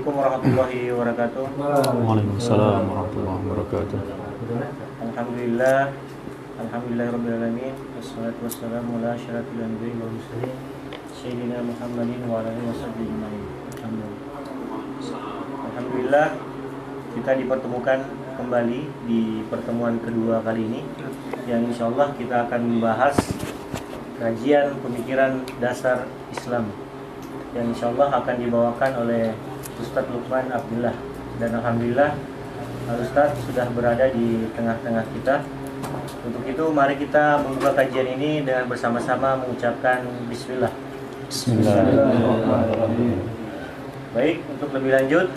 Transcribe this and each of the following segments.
Assalamualaikum warahmatullahi wabarakatuh. Waalaikumsalam warahmatullahi wabarakatuh. Alhamdulillahirabbil alamin. Wassalatu wassalamu ala asyrafil anbiya'i wal mursalin sayyidina Muhammadin wa ala alihi washabbihi ajmain. Alhamdulillah kita dipertemukan kembali di pertemuan kedua kali ini, yang insyaallah kita akan membahas kajian pemikiran dasar Islam yang insyaallah akan dibawakan oleh Ustadz Lukman Abdullah. Dan alhamdulillah Ustadz sudah berada di tengah-tengah kita. Untuk itu mari kita membuka kajian ini dengan bersama-sama mengucapkan bismillah. Bismillahirrahmanirrahim. Baik, untuk lebih lanjut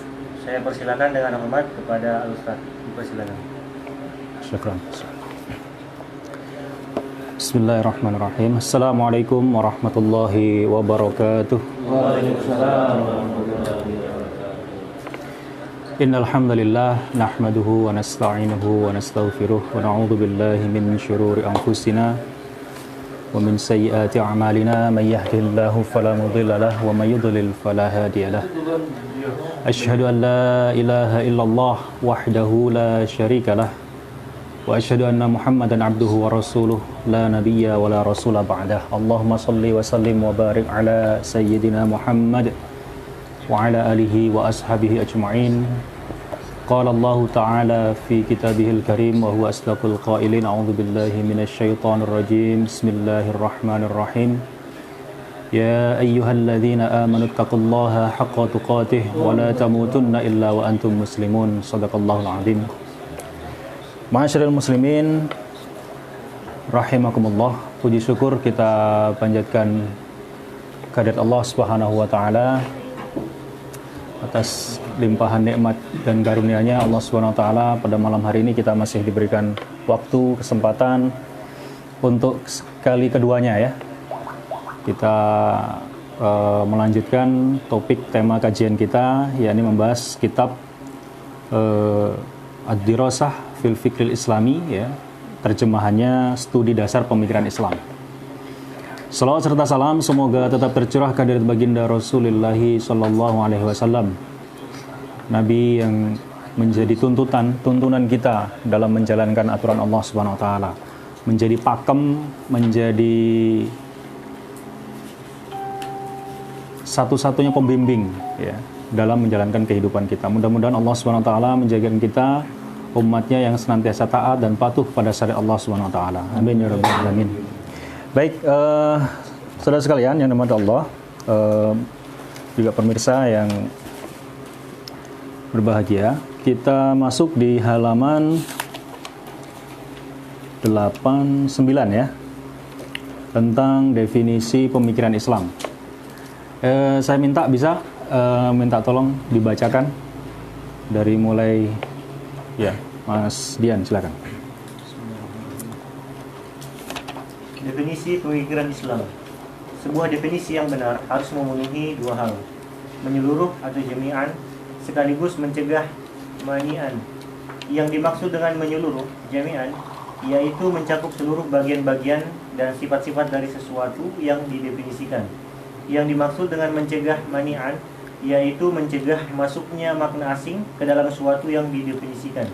saya persilakan dengan hormat kepada Ustadz. Dipersilakan. Syukran. Bismillahirrahmanirrahim. Assalamualaikum warahmatullahi wabarakatuh. Waalaikumsalam. Innal hamdalillah nahmaduhu wa nasta'inuhu wa nastaghfiruh wa na'udzu billahi min shururi anfusina wa min sayyiati a'malina may yahdihillahu fala mudilla lahu wa may yudlil fala hadiya lahu. Asyhadu an la ilaha illallah wahdahu la syarika lahu wa asyhadu anna Muhammadan abduhu wa rasuluh la nabiyya wa la rasula ba'dah. Allahumma salli wa sallim wa barik ala sayyidina Muhammad wa ala alihi wa ashabihi ajma'in. Qala Allah Ta'ala fi kitabihil karim wa huwa asdaqul qailin. A'udzu billahi minasy syaithanir rajim. Bismillahirrahmanirrahim. Ya ayyuhalladzina amanu taqullaha haqqa tuqatih wa la tamutunna illa wa antum muslimun. Shadaqallahul azim. Ma'asyiral muslimin rahimakumullah. Puji syukur kita panjatkan kehadirat Allah Subhanahu wa taala atas limpahan nikmat dan karunia-Nya. Allah Subhanahu wa taala, pada malam hari ini kita masih diberikan waktu, kesempatan untuk kali keduanya ya. Kita melanjutkan topik tema kajian kita, yakni membahas kitab Ad-Dirasah fil Fikril Islami ya. Terjemahannya Studi Dasar Pemikiran Islam. Salawat serta salam semoga tetap tercurah kehadirat baginda Rasulullah sallallahu alaihi wasallam, Nabi yang menjadi tuntunan kita dalam menjalankan aturan Allah Subhanahu wa taala, menjadi pakem, menjadi satu-satunya pembimbing ya dalam menjalankan kehidupan kita. Mudah-mudahan Allah Subhanahu wa taala menjadikan kita umatnya yang senantiasa taat dan patuh pada syariat Allah Subhanahu wa taala. Amin ya rabbal alamin. Baik, saudara sekalian yang dirahmati Allah, juga pemirsa yang berbahagia, kita masuk di halaman 89 ya, tentang definisi pemikiran Islam. Saya minta tolong dibacakan dari mulai ya, Mas Dian, silakan. Definisi pemikiran Islam. Sebuah definisi yang benar harus memenuhi dua hal: menyeluruh atau jami'an, sekaligus mencegah mani'an. Yang dimaksud dengan menyeluruh, jami'an, yaitu mencakup seluruh bagian-bagian dan sifat-sifat dari sesuatu yang didefinisikan. Yang dimaksud dengan mencegah mani'an, yaitu mencegah masuknya makna asing ke dalam sesuatu yang didefinisikan.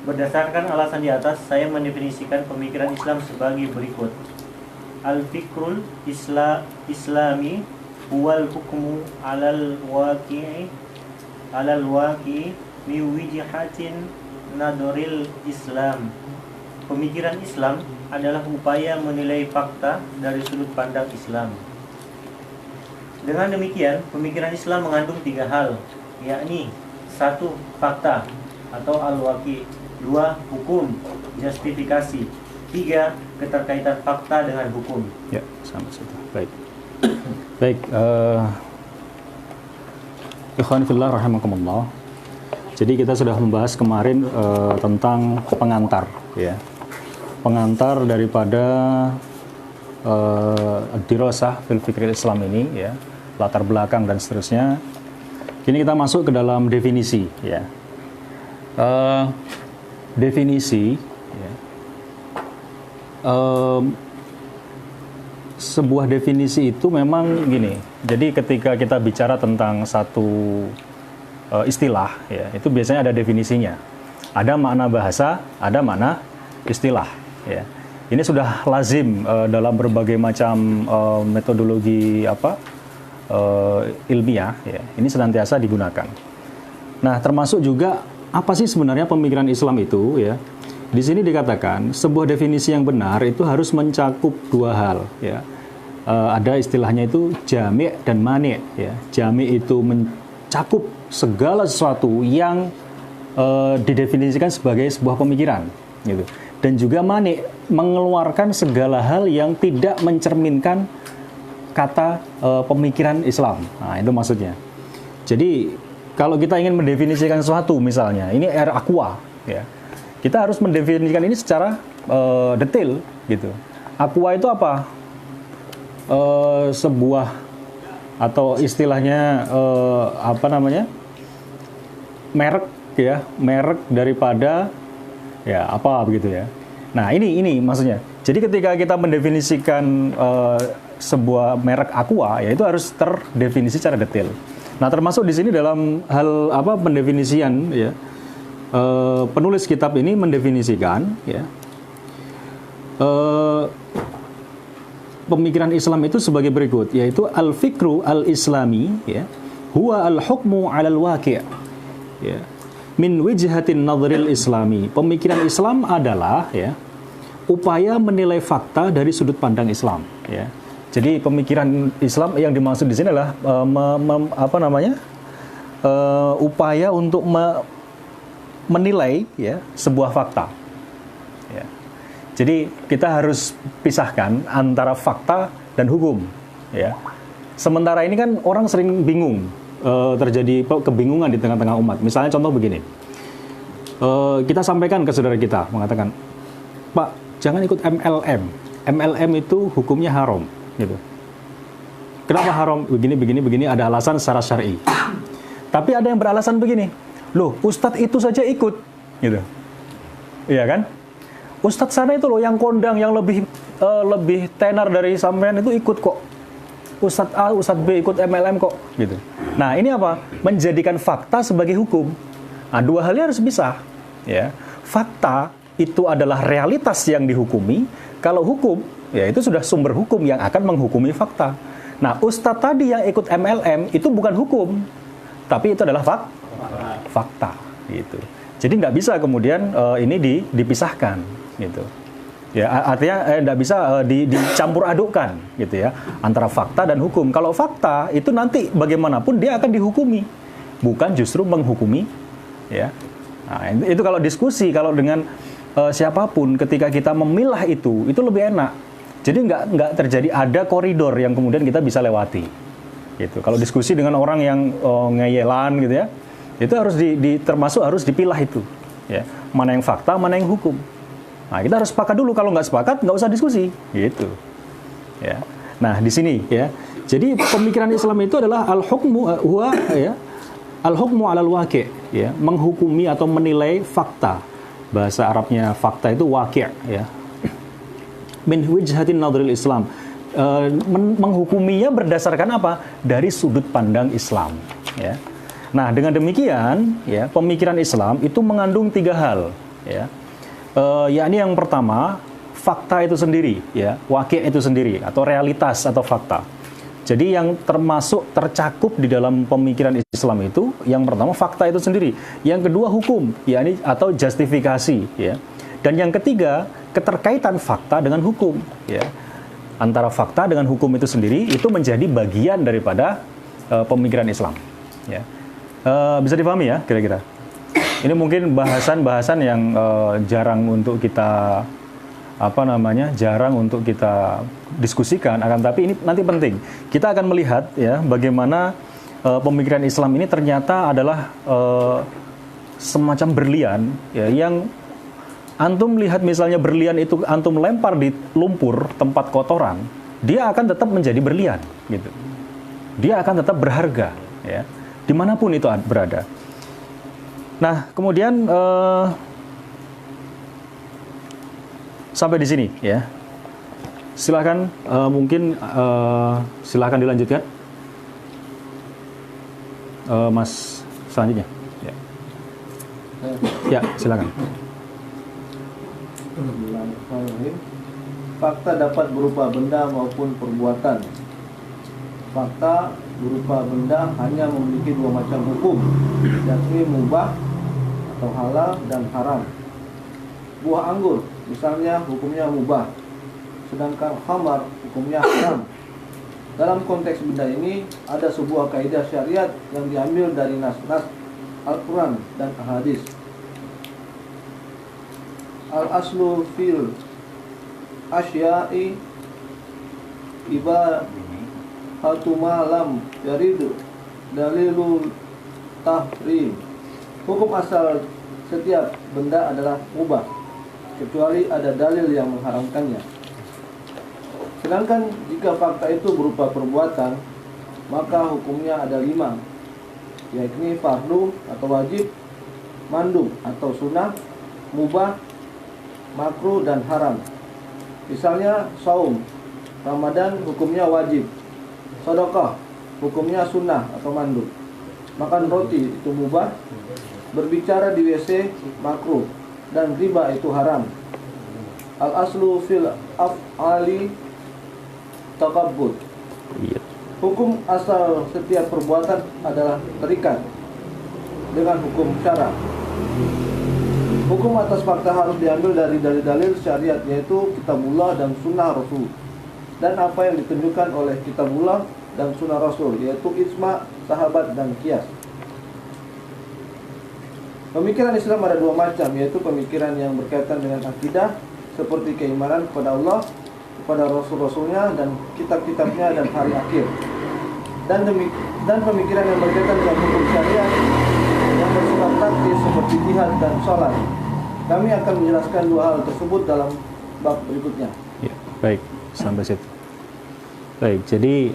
Berdasarkan alasan di atas, saya mendefinisikan pemikiran Islam sebagai berikut. Al-fikrul islami huwal hukmu alal waqi'i mi wijhatin nadoril Islam. Pemikiran Islam adalah upaya menilai fakta dari sudut pandang Islam. Dengan demikian, pemikiran Islam mengandung tiga hal, yakni 1. Fakta atau al-waqi', 2. Hukum, justifikasi, 3. Keterkaitan fakta dengan hukum. Ya, sama saja. Baik. Baik, ikhwan fillah rahimakumullah. Jadi kita sudah membahas kemarin tentang pengantar ya. Pengantar daripada Ad-Dirasah fil Fikril Islam ini ya, latar belakang dan seterusnya. Kini kita masuk ke dalam definisi ya. Definisi ya. Sebuah definisi itu memang gini. Jadi ketika kita bicara tentang satu istilah, ya, itu biasanya ada definisinya. Ada makna bahasa, ada makna istilah. Ya. Ini sudah lazim dalam berbagai macam metodologi ilmiah. Ya. Ini senantiasa digunakan. Nah, termasuk juga apa sih sebenarnya pemikiran Islam itu? Ya. Di sini dikatakan sebuah definisi yang benar itu harus mencakup dua hal. Ya. Ada istilahnya itu jami' dan mani'. Ya. Jami' itu mencakup segala sesuatu yang didefinisikan sebagai sebuah pemikiran, gitu. Dan juga mani' mengeluarkan segala hal yang tidak mencerminkan kata pemikiran Islam. Nah, itu maksudnya. Jadi kalau kita ingin mendefinisikan sesuatu, misalnya ini air aqua, ya, kita harus mendefinisikan ini secara detail, gitu. Aqua itu apa? Sebuah atau istilahnya merek, ya, merek daripada ya apa begitu ya. Nah, ini maksudnya. Jadi ketika kita mendefinisikan sebuah merek aqua, ya itu harus terdefinisi secara detail. Nah, termasuk di sini dalam hal pendefinisian, ya, penulis kitab ini mendefinisikan, ya, pemikiran Islam itu sebagai berikut, yaitu al-fikru al-islami, ya, huwa al-hukmu 'alal waqi', ya, min wijhatin nadhril islami. Pemikiran Islam adalah, ya, upaya menilai fakta dari sudut pandang Islam, ya. Jadi pemikiran Islam yang dimaksud di sini adalah upaya untuk menilai, ya, sebuah fakta. Ya. Jadi kita harus pisahkan antara fakta dan hukum, ya. Sementara ini kan orang sering bingung, terjadi kebingungan di tengah-tengah umat. Misalnya contoh begini, kita sampaikan ke saudara kita, mengatakan, Pak, jangan ikut MLM. MLM itu hukumnya haram, gitu. Kenapa haram? Begini, ada alasan secara syar'i. Tapi ada yang beralasan begini, loh, Ustadz itu saja ikut, gitu. Iya kan? Ustadz sana itu loh yang kondang, yang lebih tenar dari sampean itu ikut kok. Ustadz A, Ustadz B ikut MLM kok, gitu. Nah, ini apa? Menjadikan fakta sebagai hukum. Nah, dua halnya harus bisa, ya. Fakta itu adalah realitas yang dihukumi. Kalau hukum, ya itu sudah sumber hukum yang akan menghukumi fakta. Nah, Ustadz tadi yang ikut MLM itu bukan hukum, tapi itu adalah fakta, gitu. Jadi nggak bisa kemudian ini dipisahkan, gitu. Ya, artinya nggak bisa dicampur adukkan, gitu ya, antara fakta dan hukum. Kalau fakta itu nanti bagaimanapun dia akan dihukumi, bukan justru menghukumi, ya. Nah, itu kalau diskusi, kalau dengan siapapun, ketika kita memilah itu lebih enak. Jadi nggak terjadi ada koridor yang kemudian kita bisa lewati, gitu. Kalau diskusi dengan orang yang ngeyelan, gitu ya, itu harus termasuk harus dipilah itu, ya, mana yang fakta, mana yang hukum. Nah, kita harus sepakat dulu. Kalau nggak sepakat, nggak usah diskusi, gitu. Ya. Nah, di sini, ya. Jadi pemikiran Islam itu adalah al-hukmu al-hukmu 'alal waqi', ya, menghukumi atau menilai fakta. Bahasa Arabnya fakta itu waqi', ya. Min wijhatin nadhril Islam. Menghukuminya berdasarkan apa? Dari sudut pandang Islam, ya. Nah, dengan demikian, ya, pemikiran Islam itu mengandung tiga hal, ya. Yakni yang pertama, fakta itu sendiri, ya, waqi' itu sendiri, atau realitas atau fakta. Jadi yang tercakup di dalam pemikiran Islam itu, yang pertama fakta itu sendiri, yang kedua hukum, yakni atau justifikasi, ya, dan yang ketiga keterkaitan fakta dengan hukum, ya. Antara fakta dengan hukum itu sendiri itu menjadi bagian daripada pemikiran Islam, ya. Bisa dipahami ya kira-kira? Ini mungkin bahasan-bahasan yang jarang untuk kita jarang untuk kita diskusikan, akan tapi ini nanti penting. Kita akan melihat, ya, bagaimana pemikiran Islam ini ternyata adalah semacam berlian, ya, yang antum lihat misalnya berlian itu antum lempar di lumpur tempat kotoran, dia akan tetap menjadi berlian, gitu. Dia akan tetap berharga, ya, dimanapun itu berada. Nah, kemudian sampai di sini, ya. Silakan silakan dilanjutkan, Mas selanjutnya. Ya, ya silakan. Bismillahirrahmanirrahim. Fakta dapat berupa benda maupun perbuatan. Fakta berupa benda hanya memiliki dua macam hukum, yakni mubah atau halal dan haram. Buah anggur misalnya hukumnya mubah, sedangkan khamar hukumnya haram. Dalam konteks benda ini ada sebuah kaidah syariat yang diambil dari nas-nas Al-Quran dan hadis. Al-aslu fil asya'i ibahatu ma lam yaridu dalilul tahrim. Hukum asal setiap benda adalah mubah kecuali ada dalil yang mengharamkannya. Sedangkan jika fakta itu berupa perbuatan, maka hukumnya ada 5, yakni fardu atau wajib, mandub atau sunnah, mubah, makruh dan haram. Misalnya saum, Ramadan hukumnya wajib, sedekah hukumnya sunnah atau mandub, makan roti itu mubah, berbicara di WC makruh, dan riba itu haram. Al-aslu fil af'ali takabbur. Hukum asal setiap perbuatan adalah terikat dengan hukum syara. Hukum atas fakta harus diambil dari dalil-dalil syariat, yaitu kitabullah dan sunnah rasul, dan apa yang ditunjukkan oleh kitabullah dan sunnah rasul, yaitu ijma, sahabat dan qiyas. Pemikiran Islam ada dua macam, yaitu pemikiran yang berkaitan dengan akidah seperti keimanan kepada Allah, kepada rasul-rasulnya dan kitab-kitabnya dan hari akhir, dan pemikiran yang berkaitan dengan hukum syariat yang bersifat praktis seperti jihad dan sholat. Kami akan menjelaskan dua hal tersebut dalam bab berikutnya. Ya, baik, sampai situ. Baik, jadi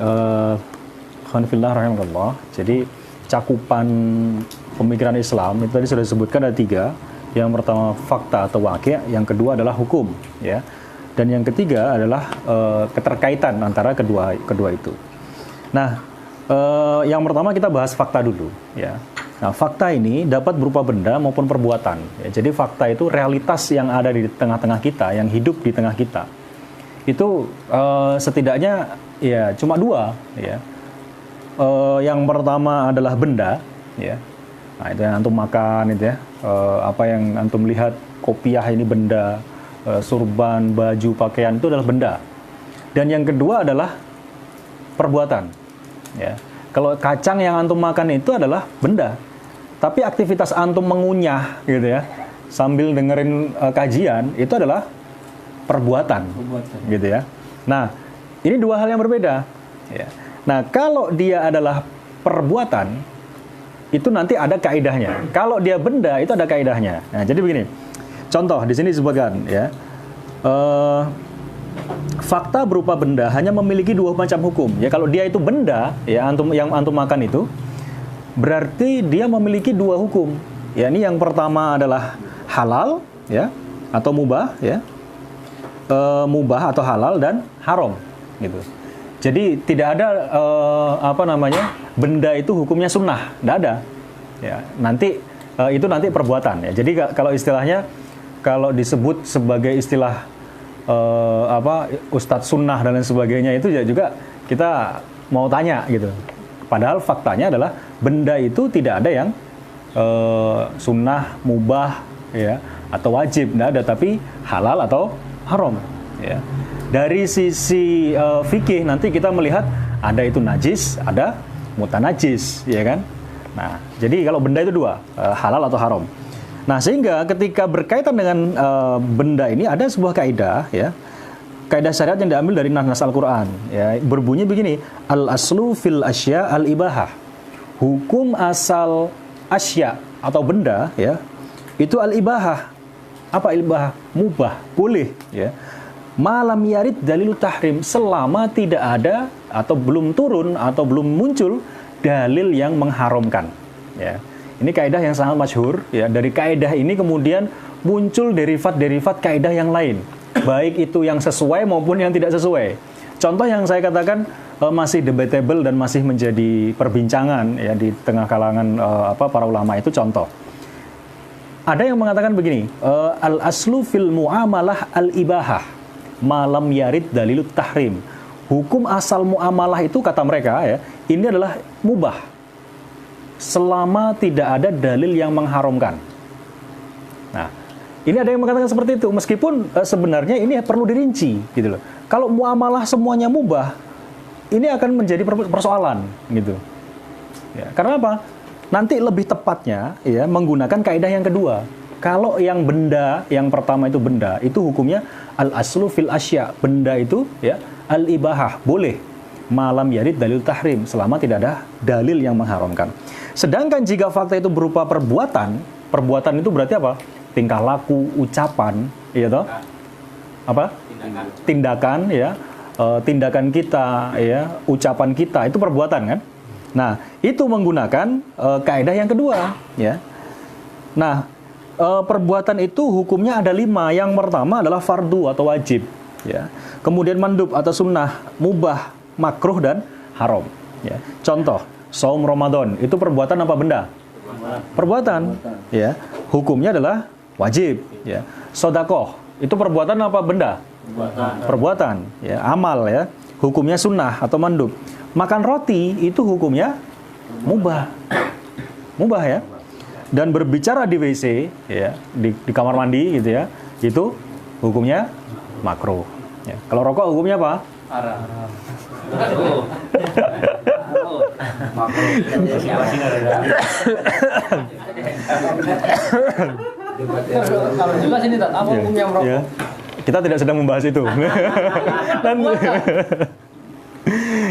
khonfillah rahimahullah. Jadi cakupan pemikiran Islam itu tadi sudah disebutkan ada 3. Yang pertama fakta atau waqi', yang kedua adalah hukum, ya. Dan yang ketiga adalah keterkaitan antara kedua itu. Nah, yang pertama kita bahas fakta dulu, ya. Nah, fakta ini dapat berupa benda maupun perbuatan. Ya. Jadi fakta itu realitas yang ada di tengah-tengah kita, yang hidup di tengah kita. Itu setidaknya ya cuma 2, ya. Yang pertama adalah benda, ya. Nah, itu yang antum makan, itu ya. Apa yang antum lihat, kopiah ini benda. Surban, baju, pakaian itu adalah benda. Dan yang kedua adalah perbuatan. Ya. Kalau kacang yang antum makan itu adalah benda. Tapi aktivitas antum mengunyah gitu ya, sambil dengerin kajian itu adalah perbuatan. Gitu ya. Nah, ini 2 hal yang berbeda. Ya. Nah, kalau dia adalah perbuatan, itu nanti ada kaidahnya. Kalau dia benda, itu ada kaidahnya. Nah, jadi begini. Contoh di sini disebutkan, ya, fakta berupa benda hanya memiliki 2 macam hukum. Ya, kalau dia itu benda, ya, yang antum makan itu, berarti dia memiliki 2 hukum. Ya, ini yang pertama adalah halal, ya, atau mubah, ya, mubah atau halal dan haram, gitu. Jadi tidak ada benda itu hukumnya sunnah, tidak ada. Ya, nanti itu nanti perbuatan. Ya. Jadi kalau istilahnya, kalau disebut sebagai istilah Ustadz sunnah dan lain sebagainya itu ya juga kita mau tanya gitu. Padahal faktanya adalah benda itu tidak ada yang sunnah, mubah, ya, atau wajib, tidak ada, tapi halal atau haram. Ya. Dari sisi fikih nanti kita melihat ada itu najis, ada mutanajis, ya kan? Nah, jadi kalau benda itu 2, halal atau haram. Nah, sehingga ketika berkaitan dengan benda ini ada sebuah kaidah, ya. Kaidah syariat yang diambil dari nas Al-Qur'an, ya, berbunyi begini, al-aslu fil asya al-ibahah. Hukum asal asya atau benda, ya, itu al-ibahah. Apa ibahah? Mubah, boleh, ya. Malam yarid dalil tahrim, selama tidak ada atau belum turun atau belum muncul dalil yang mengharamkan, ya. Ini kaidah yang sangat masyhur, ya. Dari kaidah ini kemudian muncul derivat-derivat kaidah yang lain. baik itu yang sesuai maupun yang tidak sesuai. Contoh yang saya katakan masih debatable dan masih menjadi perbincangan ya di tengah kalangan para ulama itu contoh. Ada yang mengatakan begini, al-aslu fil muamalah al-ibahah malam yarid dalilut tahrim. Hukum asal muamalah itu kata mereka ya, ini adalah mubah selama tidak ada dalil yang mengharamkan. Nah, ini ada yang mengatakan seperti itu, meskipun sebenarnya ini perlu dirinci gitu loh. Kalau muamalah semuanya mubah, ini akan menjadi persoalan gitu. Ya, karena apa? Nanti lebih tepatnya ya menggunakan kaidah yang kedua. Kalau yang benda, yang pertama itu benda, itu hukumnya al-aslu fil asya. Benda itu ya al-ibahah, boleh malam yarid dalil tahrim, selama tidak ada dalil yang mengharamkan. Sedangkan jika fakta itu berupa perbuatan, perbuatan itu berarti apa? Tingkah laku, ucapan, ya toh? Apa? Tindakan ya. Tindakan kita ya, ucapan kita itu perbuatan kan? Nah, itu menggunakan kaidah yang kedua ya. Nah, perbuatan itu hukumnya ada 5. Yang pertama adalah fardu atau wajib ya. Kemudian mandub atau sunnah, mubah, makruh dan haram ya. Contoh, saum Ramadan itu perbuatan apa benda? Perbuatan ya. Hukumnya adalah wajib ya. Sedekah itu perbuatan apa benda? Perbuatan ya, amal ya. Hukumnya sunnah atau mandub. Makan roti itu hukumnya mubah. Mubah ya. Dan berbicara di WC ya, di kamar mandi gitu ya, itu hukumnya makruh. Ya. Kalau rokok hukumnya apa? Haram. Kalau juga sini tak apa hukumnya merokok. Ya. Kita tidak sedang membahas itu.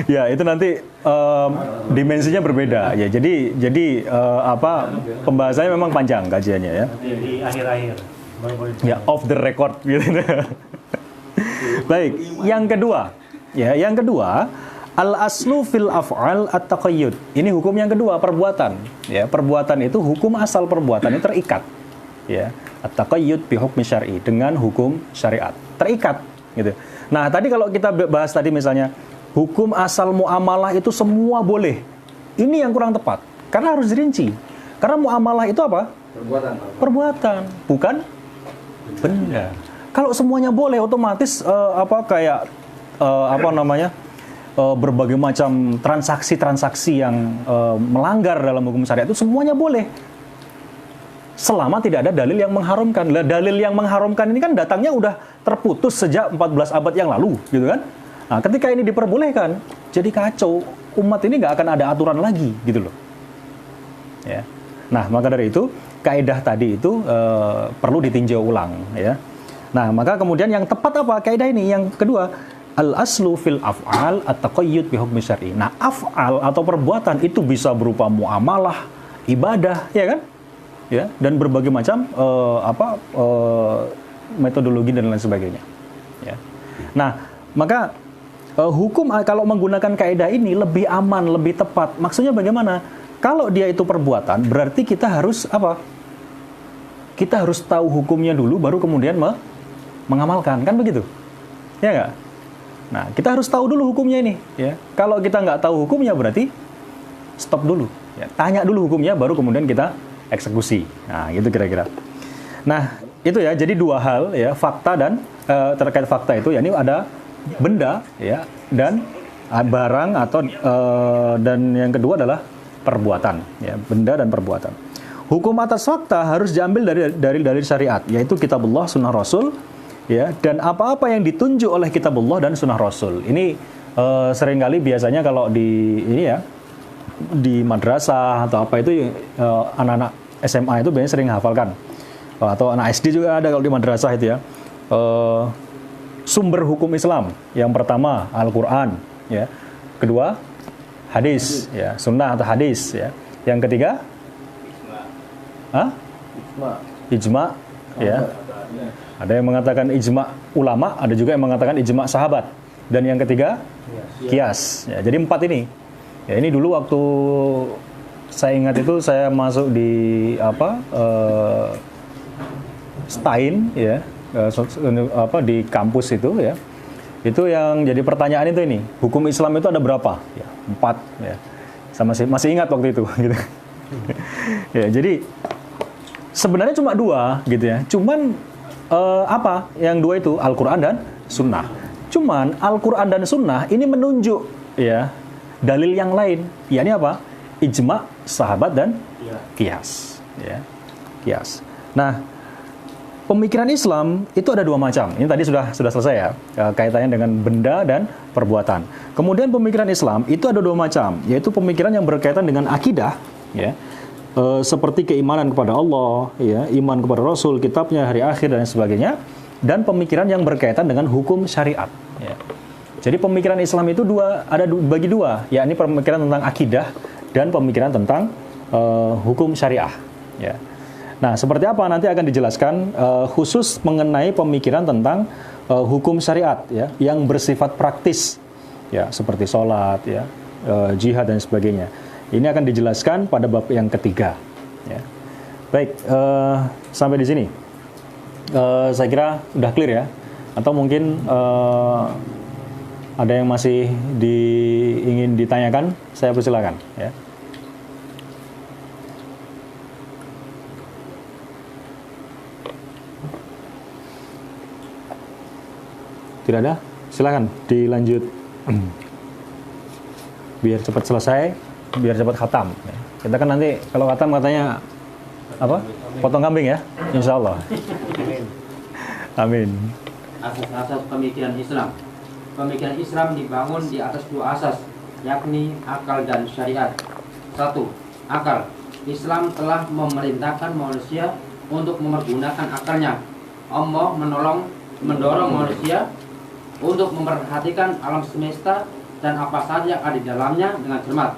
Ya, itu nanti dimensinya berbeda ya. Jadi pembahasannya memang panjang kajiannya ya. Di akhir-akhir. Ya, off the record gitu. Baik, yang kedua, al-aslu fil af'al at-taqayyud. Ini hukum yang kedua, perbuatan. Ya, perbuatan itu hukum asal perbuatan itu terikat. Ya, at-taqayyud bi hukmi syar'i, dengan hukum syariat. Terikat gitu. Nah, tadi kalau kita bahas tadi misalnya hukum asal muamalah itu semua boleh. Ini yang kurang tepat. Karena harus dirinci. Karena muamalah itu apa? Perbuatan, bukan benda. Kalau semuanya boleh, otomatis berbagai macam transaksi-transaksi yang melanggar dalam hukum syariat itu semuanya boleh. Selama tidak ada dalil yang mengharamkan. Lah, dalil yang mengharamkan ini kan datangnya udah terputus sejak 14 abad yang lalu, gitu kan? Nah, ketika ini diperbolehkan, jadi kacau. Umat ini nggak akan ada aturan lagi, gitu loh. Ya. Nah, maka dari itu kaidah tadi itu perlu ditinjau ulang, ya. Nah, maka kemudian yang tepat apa kaidah ini? Yang kedua, al-aslu fil af'al at-taqayyud bi hukmi syar'i. Nah, af'al atau perbuatan itu bisa berupa muamalah, ibadah, ya kan? Ya, dan berbagai macam metodologi dan lain sebagainya. Ya. Nah, maka hukum kalau menggunakan kaidah ini lebih aman, lebih tepat. Maksudnya bagaimana? Kalau dia itu perbuatan, berarti kita harus apa? Kita harus tahu hukumnya dulu, baru kemudian mengamalkan, kan begitu? Ya nggak? Nah, kita harus tahu dulu hukumnya ini. Ya. Kalau kita nggak tahu hukumnya, berarti stop dulu. Ya. Tanya dulu hukumnya, baru kemudian kita eksekusi. Nah, gitu kira-kira. Nah, itu ya. Jadi dua hal ya, fakta dan terkait fakta itu, ya ini ada benda ya dan barang atau dan yang kedua adalah perbuatan ya, benda dan perbuatan. Hukum atas fakta harus diambil dari syariat, yaitu kitabullah, sunnah rasul ya, dan apa-apa yang ditunjuk oleh kitabullah dan sunnah rasul. Ini seringkali biasanya kalau di ini ya di madrasah atau apa itu anak-anak SMA itu biasanya sering hafalkan, atau anak SD juga ada kalau di madrasah itu ya. Sumber hukum Islam yang pertama Al-Quran ya, kedua hadis ya, sunnah atau hadis ya, yang ketiga ijma ya, ada yang mengatakan ijma ulama, ada juga yang mengatakan ijma sahabat, dan yang ketiga kias ya. Jadi 4 ini ya. Ini dulu waktu saya ingat itu saya masuk di Stein ya, di kampus itu ya. Itu yang jadi pertanyaan itu ini, hukum Islam itu ada berapa? Ya, 4 ya. Saya masih ingat waktu itu gitu. Ya, jadi sebenarnya cuma 2 gitu ya. Cuman apa? Yang 2 itu Al-Qur'an dan Sunnah. Cuman Al-Qur'an dan Sunnah ini menunjuk ya dalil yang lain. Yakni apa? Ijma, sahabat dan qiyas ya. Qiyas. Nah, pemikiran Islam itu ada 2 macam. Ini tadi sudah selesai ya, kaitannya dengan benda dan perbuatan. Kemudian pemikiran Islam itu ada 2 macam, yaitu pemikiran yang berkaitan dengan akidah, ya, seperti keimanan kepada Allah, ya, iman kepada Rasul, kitabnya, hari akhir dan sebagainya, dan pemikiran yang berkaitan dengan hukum syariat. Ya. Jadi pemikiran Islam itu bagi 2, yakni pemikiran tentang akidah dan pemikiran tentang hukum syariah. Ya. Nah, seperti apa nanti akan dijelaskan khusus mengenai pemikiran tentang hukum syariat ya, yang bersifat praktis ya, seperti sholat ya, jihad dan sebagainya. Ini akan dijelaskan pada bab yang ketiga. Ya. Baik, sampai di sini saya kira udah clear ya. Atau mungkin ada yang masih ingin ditanyakan, saya persilakan ya. Tidak ada? Silakan dilanjut. Biar cepat selesai, biar cepat khatam. Kita kan nanti kalau khatam katanya apa? Potong kambing ya, insya Allah. Amin. Asas-asas pemikiran Islam. Pemikiran Islam dibangun di atas 2 asas, yakni akal dan syariat. 1. Akal. Islam telah memerintahkan manusia untuk mempergunakan akalnya. Allah mendorong manusia untuk memperhatikan alam semesta dan apa saja yang ada di dalamnya dengan cermat,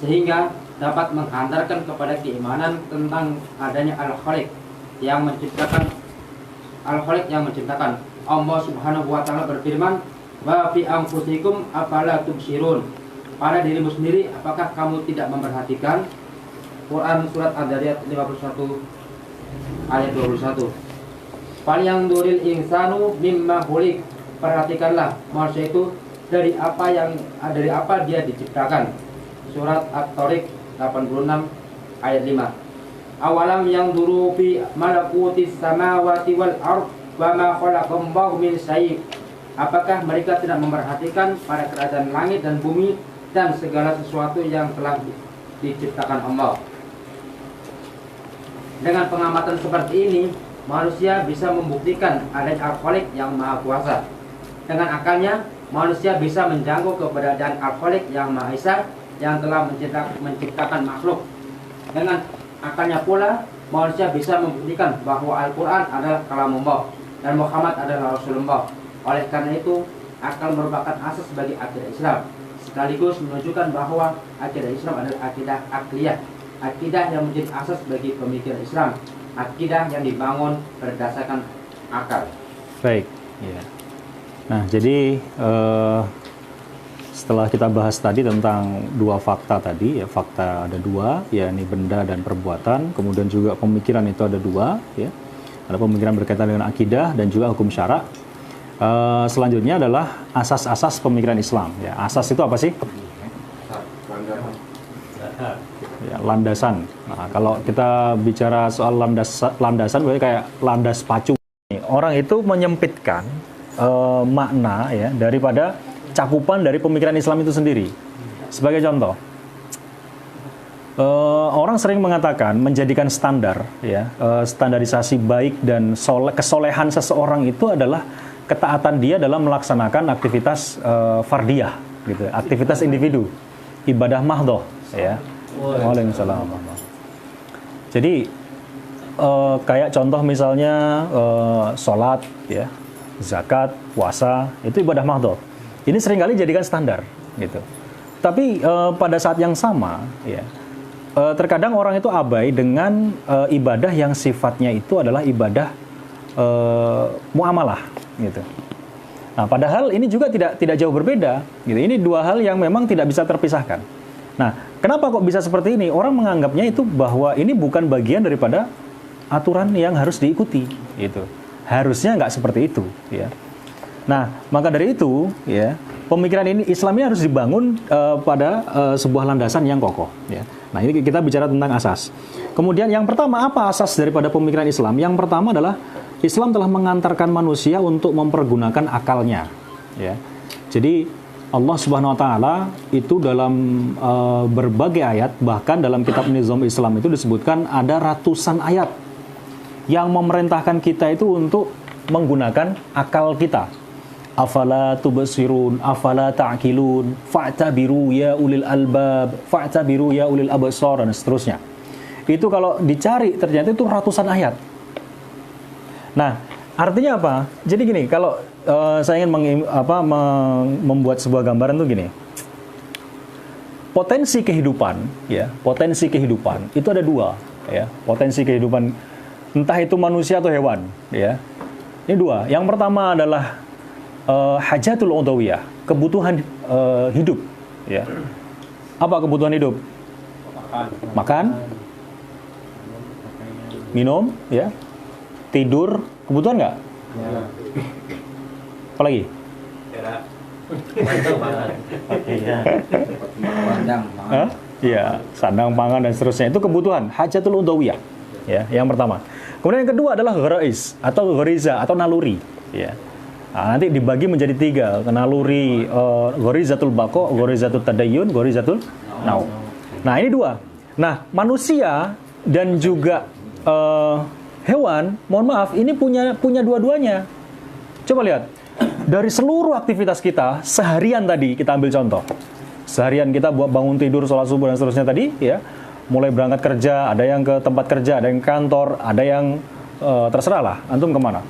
sehingga dapat menghantarkan kepada keimanan tentang adanya Al-Khaliq yang menciptakan. Allah Subhanahu wa taala berfirman, "Wa fi anfusikum afala tubsirun." Pada dirimu sendiri apakah kamu tidak memperhatikan? Quran surat Ad-Dariyat 51 ayat 21. Fal yang duril insanu mimma khuliq. Perhatikanlah manusia itu dari apa dia diciptakan. Surat At-Tariq 86 ayat 5. Awalam yang duru fi malakutis samawati wal ard wa ma khalaqallahu min syai'. Apakah mereka tidak memperhatikan pada kerajaan langit dan bumi dan segala sesuatu yang telah diciptakan Allah? Dengan pengamatan seperti ini, manusia bisa membuktikan adanya Al-Khaliq yang Maha Kuasa. Dengan akalnya, manusia bisa menjangkau keberadaan Al-Khaliq yang Maha Esa yang telah menciptakan makhluk. Dengan akalnya pula, manusia bisa membuktikan bahwa Al-Quran adalah kalamullah dan Muhammad adalah Rasulullah. Oleh karena itu, akal merupakan asas bagi akidah Islam, sekaligus menunjukkan bahwa akidah Islam adalah akidah akliyah, akidah yang menjadi asas bagi pemikiran Islam, akidah yang dibangun berdasarkan akal. Baik, ya. Nah, jadi setelah kita bahas tadi tentang 2 fakta tadi, ya, fakta ada 2, yakni benda dan perbuatan, kemudian juga pemikiran itu ada 2, ya. Ada pemikiran berkaitan dengan akidah dan juga hukum syara. Selanjutnya adalah asas-asas pemikiran Islam. Ya, asas itu apa sih? Ya, landasan. Nah, kalau kita bicara soal landasan, berarti kayak landas pacu. Orang itu menyempitkan makna ya daripada cakupan dari pemikiran Islam itu sendiri. Sebagai contoh, orang sering mengatakan menjadikan standar ya, standarisasi baik dan kesolehan seseorang itu adalah ketaatan dia dalam melaksanakan aktivitas fardiyah gitu, aktivitas individu, ibadah mahdhah ya. Waalaikumsalam. Jadi kayak contoh misalnya sholat ya, zakat, puasa, itu ibadah mahdhah. Ini seringkali jadikan standar gitu. Tapi pada saat yang sama ya, terkadang orang itu abai dengan ibadah yang sifatnya itu adalah ibadah muamalah gitu. Nah, padahal ini juga tidak jauh berbeda gitu. Ini 2 hal yang memang tidak bisa terpisahkan. Nah, kenapa kok bisa seperti ini? Orang menganggapnya itu bahwa ini bukan bagian daripada aturan yang harus diikuti gitu. Harusnya nggak seperti itu, ya. Nah, maka dari itu, ya, pemikiran ini Islam ini harus dibangun pada sebuah landasan yang kokoh, ya. Nah, ini kita bicara tentang asas. Kemudian yang pertama, apa asas daripada pemikiran Islam? Yang pertama adalah Islam telah mengantarkan manusia untuk mempergunakan akalnya, ya. Jadi Allah Subhanahu wa taala itu dalam berbagai ayat, bahkan dalam kitab Nizam Islam itu disebutkan ada ratusan ayat yang memerintahkan kita itu untuk menggunakan akal kita. Afala tubsirun, afala ta'qilun, fa'tabiru ya ulil albab, fa'tabiru ya ulil absar, dan seterusnya. Itu kalau dicari ternyata itu ratusan ayat. Nah, artinya apa? Jadi gini, kalau saya ingin membuat sebuah gambaran tuh gini. Potensi kehidupan, ya, potensi kehidupan itu ada dua, ya. Potensi kehidupan entah itu manusia atau hewan, ya. Ini dua. Yang pertama adalah hajatul udawiyah, kebutuhan hidup, ya. Apa kebutuhan hidup? Makan, minum, ya. Tidur, kebutuhan nggak? Ya. Apalagi? Iya, sandang, pangan, dan seterusnya. Itu kebutuhan, hajatul udawiyah, ya, yang pertama. Kemudian yang kedua adalah gharaiz atau ghariza atau naluri, ya. Nah, nanti dibagi menjadi tiga, naluri gharizatul baqa, gharizatul tadayyun, gharizatul nau. Nah, ini dua. Nah, manusia dan juga hewan, mohon maaf, ini punya dua-duanya. Coba lihat, dari seluruh aktivitas kita seharian tadi, kita ambil contoh. Seharian kita buat bangun tidur, sholat subuh dan seterusnya tadi, ya. Mulai berangkat kerja, ada yang ke tempat kerja, ada yang kantor, ada yang terserah lah, antum kemana.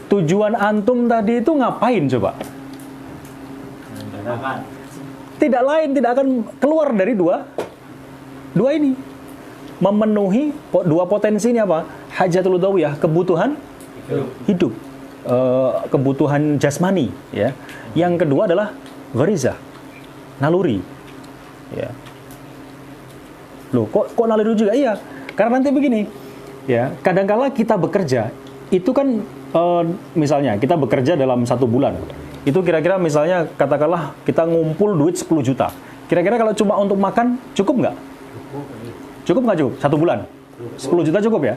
Tujuan antum tadi itu ngapain coba? Tidak lain, tidak akan keluar dari dua ini. Memenuhi dua potensi ini apa? Hajatul udawiyah, kebutuhan hidup, kebutuhan jasmani, ya. Yang kedua adalah ghariza, naluri, ya. Loh, kok naluri juga? Iya, karena nanti begini, ya. Kadangkala kita bekerja itu kan misalnya kita bekerja dalam 1 bulan, itu kira-kira misalnya katakanlah kita ngumpul duit 10 juta. Kira-kira kalau cuma untuk makan cukup nggak? Cukup nggak cukup? 1 bulan? 10 juta cukup ya?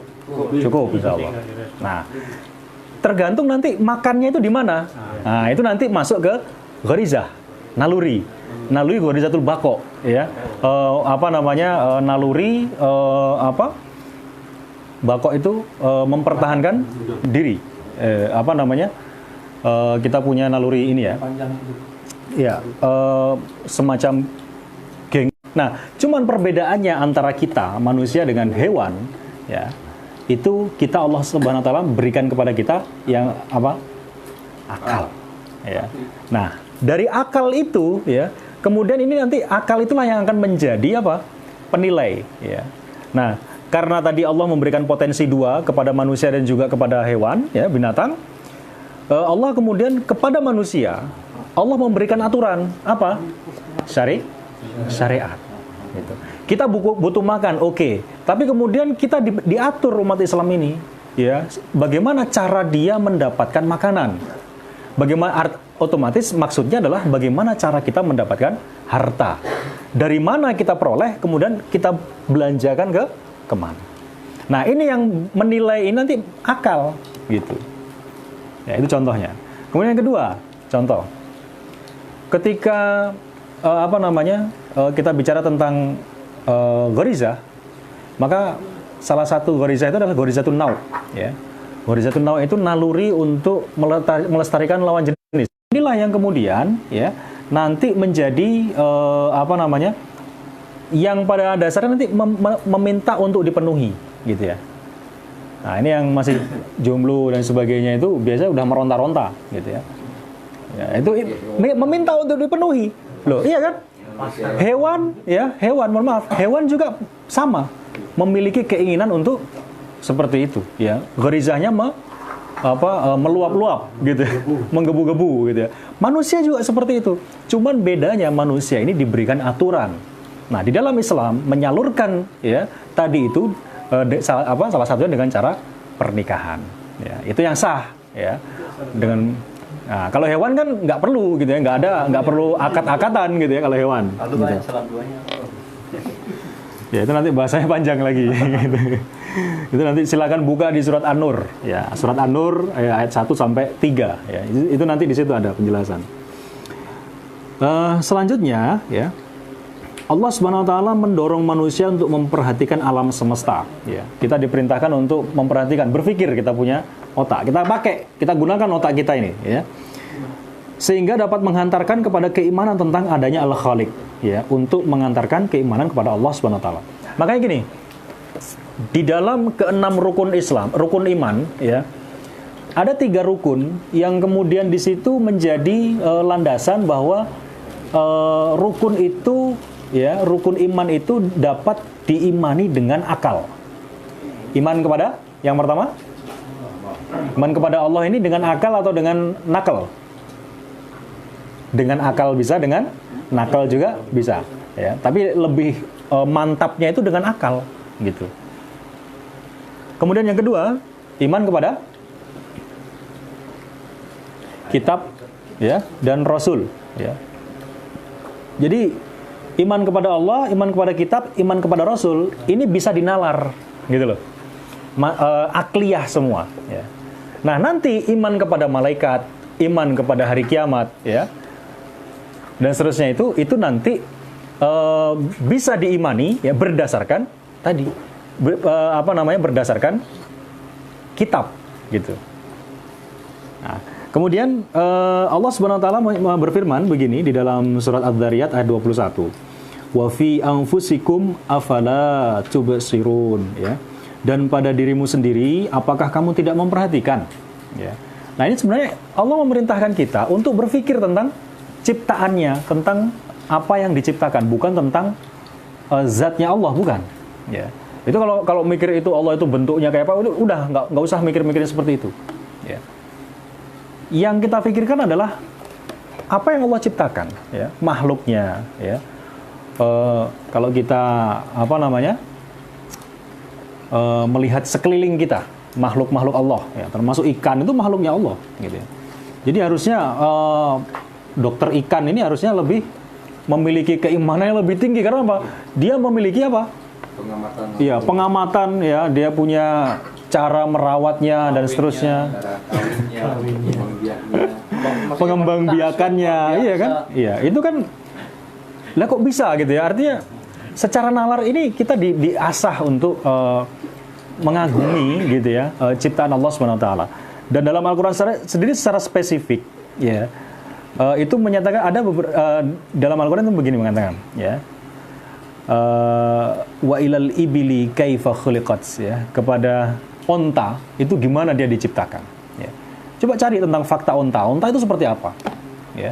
Cukup, insya Allah. Nah, tergantung nanti makannya itu di mana. Nah, itu nanti masuk ke gharizah, naluri gharizatul baqa, ya. Naluri baqa itu mempertahankan diri. Kita punya naluri ini, ya. Ya, semacam geng. Nah, cuman perbedaannya antara kita manusia dengan hewan, ya, itu kita Allah Subhanahu wa taala berikan kepada kita yang apa? Akal. Ya. Nah, dari akal itu, ya, kemudian ini nanti akal itulah yang akan menjadi apa? Penilai, ya. Nah, karena tadi Allah memberikan potensi dua kepada manusia dan juga kepada hewan, ya, binatang. Allah kemudian kepada manusia, Allah memberikan aturan apa? Syariat. Gitu. Kita butuh makan, oke. Tapi kemudian kita diatur umat Islam ini, ya, bagaimana cara dia mendapatkan makanan. Bagaimana otomatis maksudnya adalah bagaimana cara kita mendapatkan harta. Dari mana kita peroleh, kemudian kita belanjakan kemana. Nah, ini yang menilai ini nanti akal, gitu. Ya, itu contohnya. Kemudian yang kedua, contoh. Ketika kita bicara tentang ghariza, maka salah satu ghariza itu adalah gharizatul nau, ya. Gharizatul nau itu naluri untuk melestarikan lawan jenis. Inilah yang kemudian, ya, nanti menjadi yang pada dasarnya nanti meminta untuk dipenuhi, gitu, ya. Nah, ini yang masih jomblo dan sebagainya itu biasanya udah meronta-ronta, gitu, ya. Ya, itu meminta untuk dipenuhi. Loh, iya kan? Hewan, mohon maaf, hewan juga sama, memiliki keinginan untuk seperti itu, ya. Gharizahnya meluap-luap, gitu, menggebu-gebu, gitu, ya. Manusia juga seperti itu. Cuman bedanya manusia ini diberikan aturan. Nah, di dalam Islam menyalurkan, ya, tadi itu salah satunya dengan cara pernikahan, Ya, itu yang sah, ya. Dengan kalau hewan kan nggak perlu gitu ya, nggak perlu akad-akatan gitu ya kalau hewan. Lalu Gitu. banyak salah duanya. Ya itu nanti bahasanya panjang lagi. Gitu. Itu nanti silakan buka di surat An-Nur, ya surat An-Nur ayat 1 sampai 3, ya itu nanti di situ ada penjelasan. Selanjutnya, ya Allah Subhanahu Wa Taala mendorong manusia untuk memperhatikan alam semesta. Ya, kita diperintahkan untuk memperhatikan, berpikir, kita punya otak, kita gunakan otak kita ini, ya, sehingga dapat menghantarkan kepada keimanan tentang adanya Al-Khaliq, ya, untuk mengantarkan keimanan kepada Allah Subhanahu Wa Taala. Makanya gini, di dalam keenam rukun Islam, rukun iman, ya, ada 3 rukun yang kemudian di situ menjadi landasan bahwa rukun itu, ya, rukun iman itu dapat diimani dengan akal. Iman kepada yang pertama, iman kepada Allah ini dengan akal atau dengan nakal? Dengan akal bisa, dengan nakal juga bisa, ya. Tapi lebih mantapnya itu dengan akal, gitu. Kemudian yang kedua, iman kepada kitab, ya, dan Rasul, ya. Jadi iman kepada Allah, iman kepada kitab, iman kepada Rasul ini bisa dinalar, gitu loh. Akliyah semua, ya. Nah, nanti iman kepada malaikat, iman kepada hari kiamat, ya, dan seterusnya itu nanti bisa diimani, ya, berdasarkan tadi berdasarkan kitab, gitu. Nah, kemudian Allah Subhanahu Wa Taala berfirman begini di dalam surat Adz-Dzariyat ayat 21. Wa fi anfusikum afala tubsirun, ya. Dan pada dirimu sendiri apakah kamu tidak memperhatikan, ya. Nah, ini sebenarnya Allah memerintahkan kita untuk berpikir tentang ciptaannya, tentang apa yang diciptakan, bukan tentang zatnya Allah, bukan, ya. Itu kalau mikir itu Allah itu bentuknya kayak apa, udah nggak usah mikir-mikirin seperti itu, ya. Yang kita pikirkan adalah apa yang Allah ciptakan, ya, makhluknya, ya. Kalau kita melihat sekeliling kita, makhluk-makhluk Allah, ya, termasuk ikan itu makhluknya Allah, gitu ya. Jadi harusnya dokter ikan ini harusnya lebih memiliki keimanan yang lebih tinggi, karena apa? Dia memiliki apa? Pengamatan, ya, dia punya cara merawatnya dan seterusnya. Pengembangbiakannya, iya kan? Iya, itu kan. Lah kok bisa gitu ya? Artinya secara nalar ini kita diasah untuk mengagumi, gitu ya, ciptaan Allah Subhanahu Wa Taala. Dan dalam Al-Quran sendiri secara spesifik, ya, itu menyatakan ada dalam Al-Quran itu begini mengatakan, ya, wa ilal ibili kaifa khuliqat, ya, kepada onta itu gimana dia diciptakan, ya. Coba cari tentang fakta onta itu seperti apa, ya.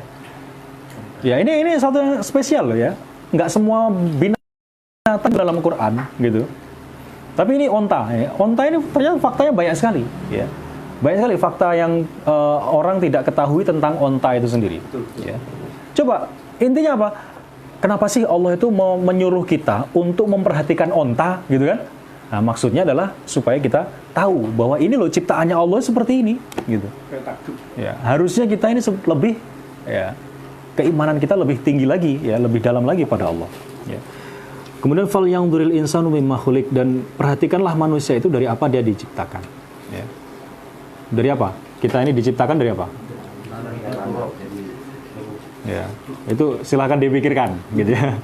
Ya, ini satu yang spesial loh, ya. Nggak semua binatang dalam Quran, gitu. Tapi ini onta, ya. Onta ini ternyata faktanya banyak sekali, ya. Banyak sekali fakta yang orang tidak ketahui tentang onta itu sendiri, ya. Coba intinya apa? Kenapa sih Allah itu mau menyuruh kita untuk memperhatikan onta, gitu kan? Nah, maksudnya adalah supaya kita tahu bahwa ini loh ciptaannya Allah seperti ini, gitu. Ya, harusnya kita ini lebih, ya, keimanan kita lebih tinggi lagi, ya, lebih dalam lagi pada Allah, ya. Kemudian fal yanzuril insanu mimma khuliq, dan perhatikanlah manusia itu dari apa dia diciptakan, ya. Dari apa? Kita ini diciptakan dari apa? Ya, itu silahkan dipikirkan, gitu ya.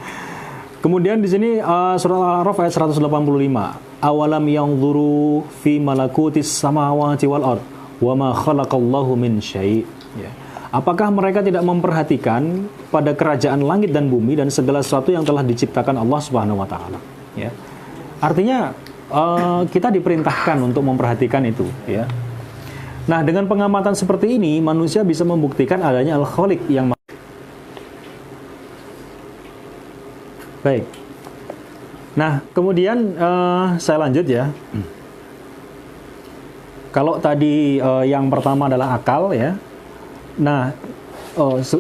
Kemudian di sini surat Al-A'raf ayat 185. Awalam yanzuru fi malakutis samawati wal ard wa ma khalaqallahu min syai'. Ya. Apakah mereka tidak memperhatikan pada kerajaan langit dan bumi dan segala sesuatu yang telah diciptakan Allah Subhanahu wa taala, ya. Artinya kita diperintahkan untuk memperhatikan itu, ya. Nah, dengan pengamatan seperti ini manusia bisa membuktikan adanya Al-Khaliq yang baik. Nah, kemudian saya lanjut, ya. Kalau tadi yang pertama adalah akal, ya. Nah,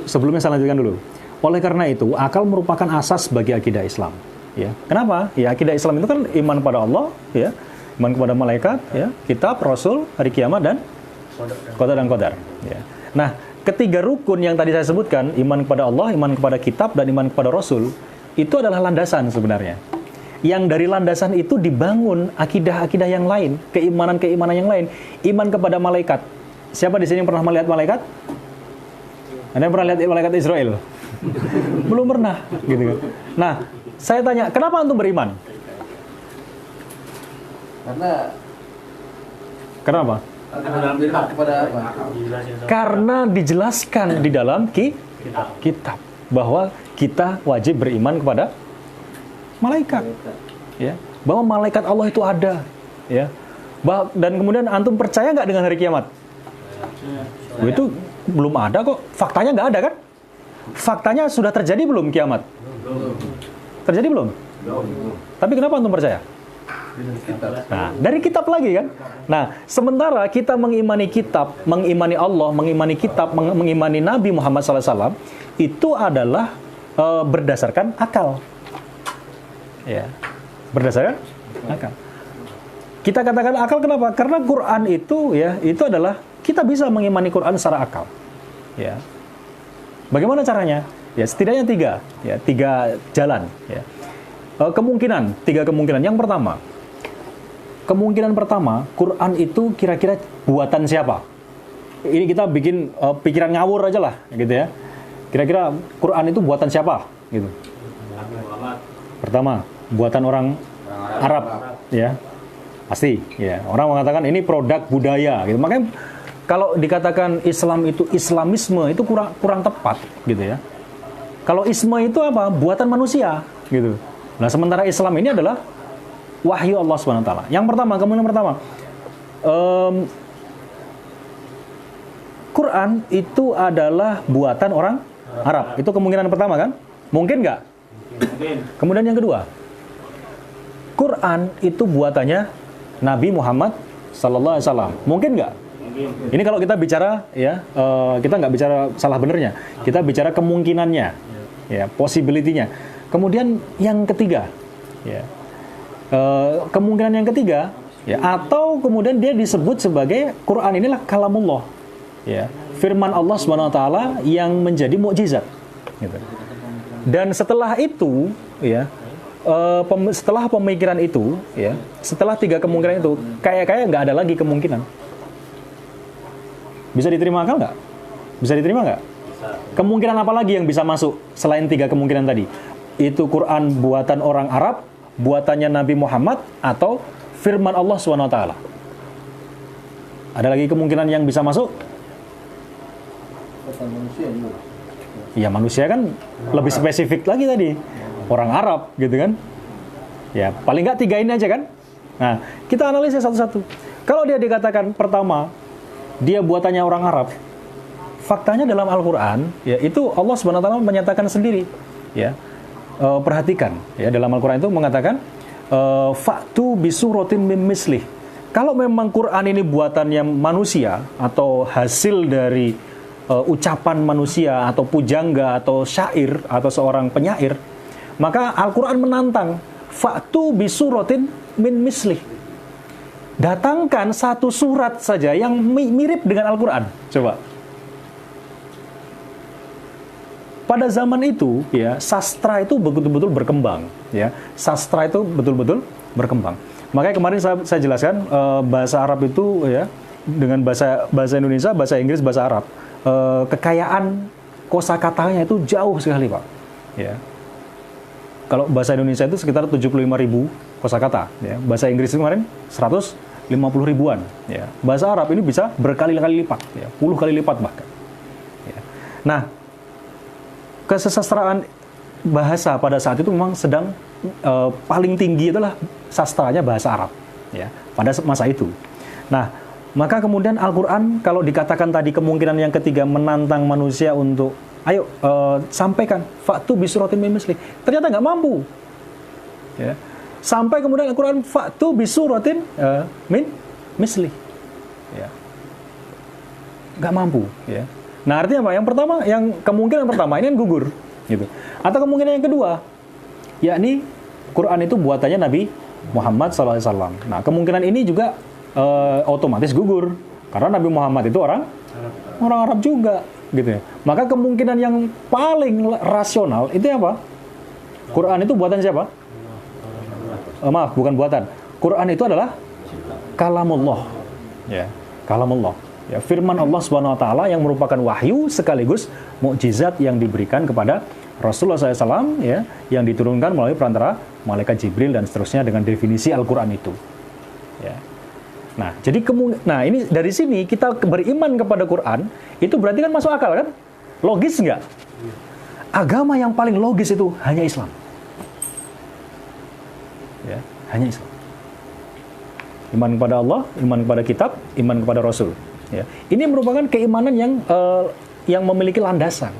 sebelumnya saya lanjutkan dulu. Oleh karena itu, akal merupakan asas bagi akidah Islam, ya. Kenapa? Ya, akidah Islam itu kan iman pada Allah, ya. Iman kepada malaikat, ya, kitab, rasul, hari kiamat, dan qada dan qadar. Ya. Nah, ketiga rukun yang tadi saya sebutkan, iman kepada Allah, iman kepada kitab, dan iman kepada rasul, itu adalah landasan sebenarnya. Yang dari landasan itu dibangun akidah-akidah yang lain, keimanan-keimanan yang lain. Iman kepada malaikat. Siapa di sini yang pernah melihat malaikat? Ada yang pernah lihat malaikat Israel? Belum pernah, gitu kan. Nah, saya tanya, kenapa antum beriman? Kenapa? Kepada apa? Karena dijelaskan di dalam kitab bahwa kita wajib beriman kepada malaikat, ya, bahwa malaikat Allah itu ada, ya, dan kemudian antum percaya nggak dengan hari kiamat? Itu belum ada kok, faktanya nggak ada kan? Faktanya sudah terjadi belum kiamat? Terjadi belum? Tapi kenapa antum percaya? Nah, dari kitab lagi kan? Nah, sementara kita mengimani kitab, mengimani Allah, mengimani kitab, mengimani Nabi Muhammad SAW, itu adalah berdasarkan akal. Ya, berdasarkan akal. Kita katakan akal kenapa? Karena Quran itu, ya, itu adalah kita bisa mengimani Quran secara akal. Ya. Bagaimana caranya? Ya, setidaknya tiga jalan. Ya. Tiga kemungkinan. Yang pertama, kemungkinan pertama, Quran itu kira-kira buatan siapa? Ini kita bikin pikiran ngawur aja lah, gitu ya. Kira-kira Quran itu buatan siapa? Gitu. Pertama, buatan orang Arab, ya, pasti. Ya, orang mengatakan ini produk budaya, gitu. Makanya kalau dikatakan Islam itu Islamisme itu kurang tepat, gitu ya. Kalau isme itu apa? Buatan manusia, gitu. Nah, sementara Islam ini adalah wahyu Allah SWT. Yang pertama, kemungkinan pertama, Quran itu adalah buatan orang Arab. Itu kemungkinan pertama kan? Mungkin nggak? Mungkin. Kemudian yang kedua, Quran itu buatannya Nabi Muhammad SAW. Mungkin nggak? Mungkin. Ini kalau kita bicara, ya, kita nggak bicara salah benernya. Kita bicara kemungkinannya, ya, possibility-nya. Kemudian yang ketiga, ya, kemungkinan yang ketiga, ya, atau kemudian dia disebut sebagai Quran inilah kalamullah, ya, firman Allah SWT yang menjadi mukjizat, gitu. Dan setelah itu, ya, setelah pemikiran itu, ya, setelah tiga kemungkinan itu, kayak nggak ada lagi kemungkinan. Bisa diterima akal nggak? Bisa diterima nggak? Kemungkinan apa lagi yang bisa masuk selain tiga kemungkinan tadi? Itu Quran buatan orang Arab, buatannya Nabi Muhammad, atau firman Allah SWT. Ada lagi kemungkinan yang bisa masuk? Buatan manusia juga. Ya, manusia kan lebih spesifik lagi tadi. Orang Arab, gitu kan. Ya, paling nggak tiga ini aja kan. Nah, kita analisis satu-satu. Kalau dia dikatakan pertama, dia buatannya orang Arab, faktanya dalam Al-Quran, ya, itu Allah SWT menyatakan sendiri, ya. Perhatikan, ya, dalam Al-Quran itu mengatakan fa'tu bisuratin mim mislih. Kalau memang Quran ini buatannya manusia atau hasil dari ucapan manusia atau pujangga atau syair atau seorang penyair, maka Al-Quran menantang fa'tu bisuratin min mislih. Datangkan satu surat saja yang mirip dengan Al-Quran. Coba. Pada zaman itu, ya, sastra itu betul-betul berkembang, ya. Sastra itu betul-betul berkembang. Makanya kemarin saya jelaskan bahasa Arab itu, ya, dengan bahasa Indonesia, bahasa Inggris, bahasa Arab, kekayaan kosakatanya itu jauh sekali, Pak. Ya. Kalau bahasa Indonesia itu sekitar 75.000 kosakata, ya. Bahasa Inggris itu kemarin 150 ribuan, ya. Bahasa Arab ini bisa berkali-kali lipat, ya, puluh kali lipat bahkan. Ya. Nah, kesesastraan bahasa pada saat itu memang sedang paling tinggi adalah sastranya bahasa Arab, ya, pada masa itu. Nah, maka kemudian Al-Quran kalau dikatakan tadi kemungkinan yang ketiga menantang manusia untuk ayo sampaikan fa'tu bisuratin min mislih, ternyata nggak mampu, ya. Sampai kemudian Al-Quran fa'tu bisuratin min mislih, ya, nggak mampu, ya. Nah, artinya apa? Yang pertama, yang kemungkinan pertama ini kan gugur, gitu. Atau kemungkinan yang kedua, yakni Quran itu buatannya Nabi Muhammad SAW. Nah, kemungkinan ini juga otomatis gugur karena Nabi Muhammad itu orang Arab juga, gitu ya. Maka kemungkinan yang paling rasional itu apa? Quran itu buatan siapa? Maaf, bukan buatan. Quran itu adalah kalamullah, ya, kalamullah. Ya, firman Allah Subhanahu wa taala yang merupakan wahyu sekaligus mukjizat yang diberikan kepada Rasulullah SAW, ya, yang diturunkan melalui perantara malaikat Jibril dan seterusnya dengan definisi Al-Qur'an itu. Ya. Nah, jadi ini dari sini kita beriman kepada Quran, itu berarti kan masuk akal kan? Logis nggak? Agama yang paling logis itu hanya Islam. Ya, hanya Islam. Iman kepada Allah, iman kepada kitab, iman kepada Rasul. Ya. Ini merupakan keimanan yang memiliki landasan.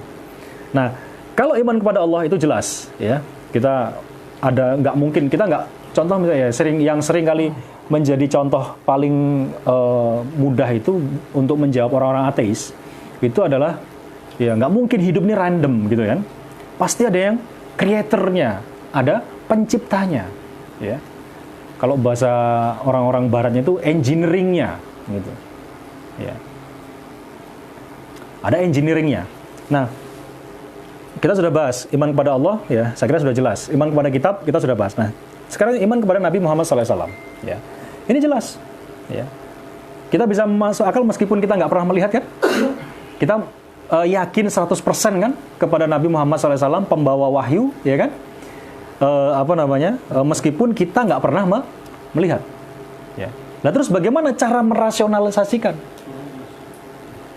Nah, kalau iman kepada Allah itu jelas, ya, kita nggak mungkin, kita nggak, contoh misalnya yang sering kali menjadi contoh paling mudah itu untuk menjawab orang-orang ateis itu adalah, ya, nggak mungkin hidup ini random gitu kan, pasti ada yang kreatornya, ada penciptanya, ya. Kalau bahasa orang-orang baratnya itu engineeringnya gitu. Ya. Ada engineeringnya. Nah, kita sudah bahas iman kepada Allah, ya, saya kira sudah jelas. Iman kepada kitab kita sudah bahas. Nah, sekarang iman kepada Nabi Muhammad SAW. Ya, ini jelas. Ya, kita bisa masuk akal meskipun kita nggak pernah melihat kan? Kita yakin 100% kan kepada Nabi Muhammad SAW, pembawa wahyu, ya kan? Meskipun kita nggak pernah melihat. Ya. Nah, terus bagaimana cara merasionalisasikan?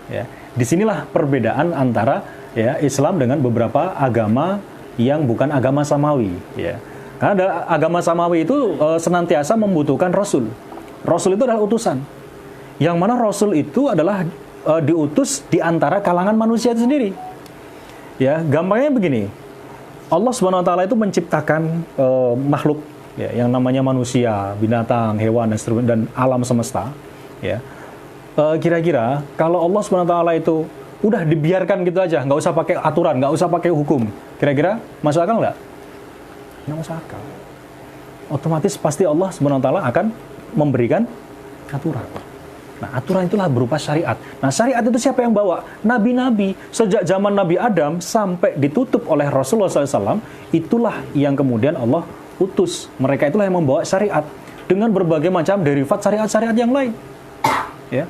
Ya, disinilah perbedaan antara, ya, Islam dengan beberapa agama yang bukan agama samawi. Ya. Karena ada agama samawi itu senantiasa membutuhkan Rasul. Rasul itu adalah utusan. Yang mana Rasul itu adalah diutus di antara kalangan manusia itu sendiri. Ya, gampangnya begini. Allah Subhanahu wa taala itu menciptakan makhluk, ya, yang namanya manusia, binatang, hewan dan alam semesta, ya. Kira-kira kalau Allah Subhanahu wa taala itu udah dibiarkan gitu aja, nggak usah pakai aturan, nggak usah pakai hukum, kira-kira masuk akal nggak? Nggak masuk akal. Otomatis pasti Allah Subhanahu wa taala akan memberikan aturan. Nah, aturan itulah berupa syariat. Nah, syariat itu siapa yang bawa? Nabi-nabi. Sejak zaman Nabi Adam sampai ditutup oleh Rasulullah SAW, itulah yang kemudian Allah utus. Mereka itulah yang membawa syariat dengan berbagai macam derivat syariat-syariat yang lain. Ya.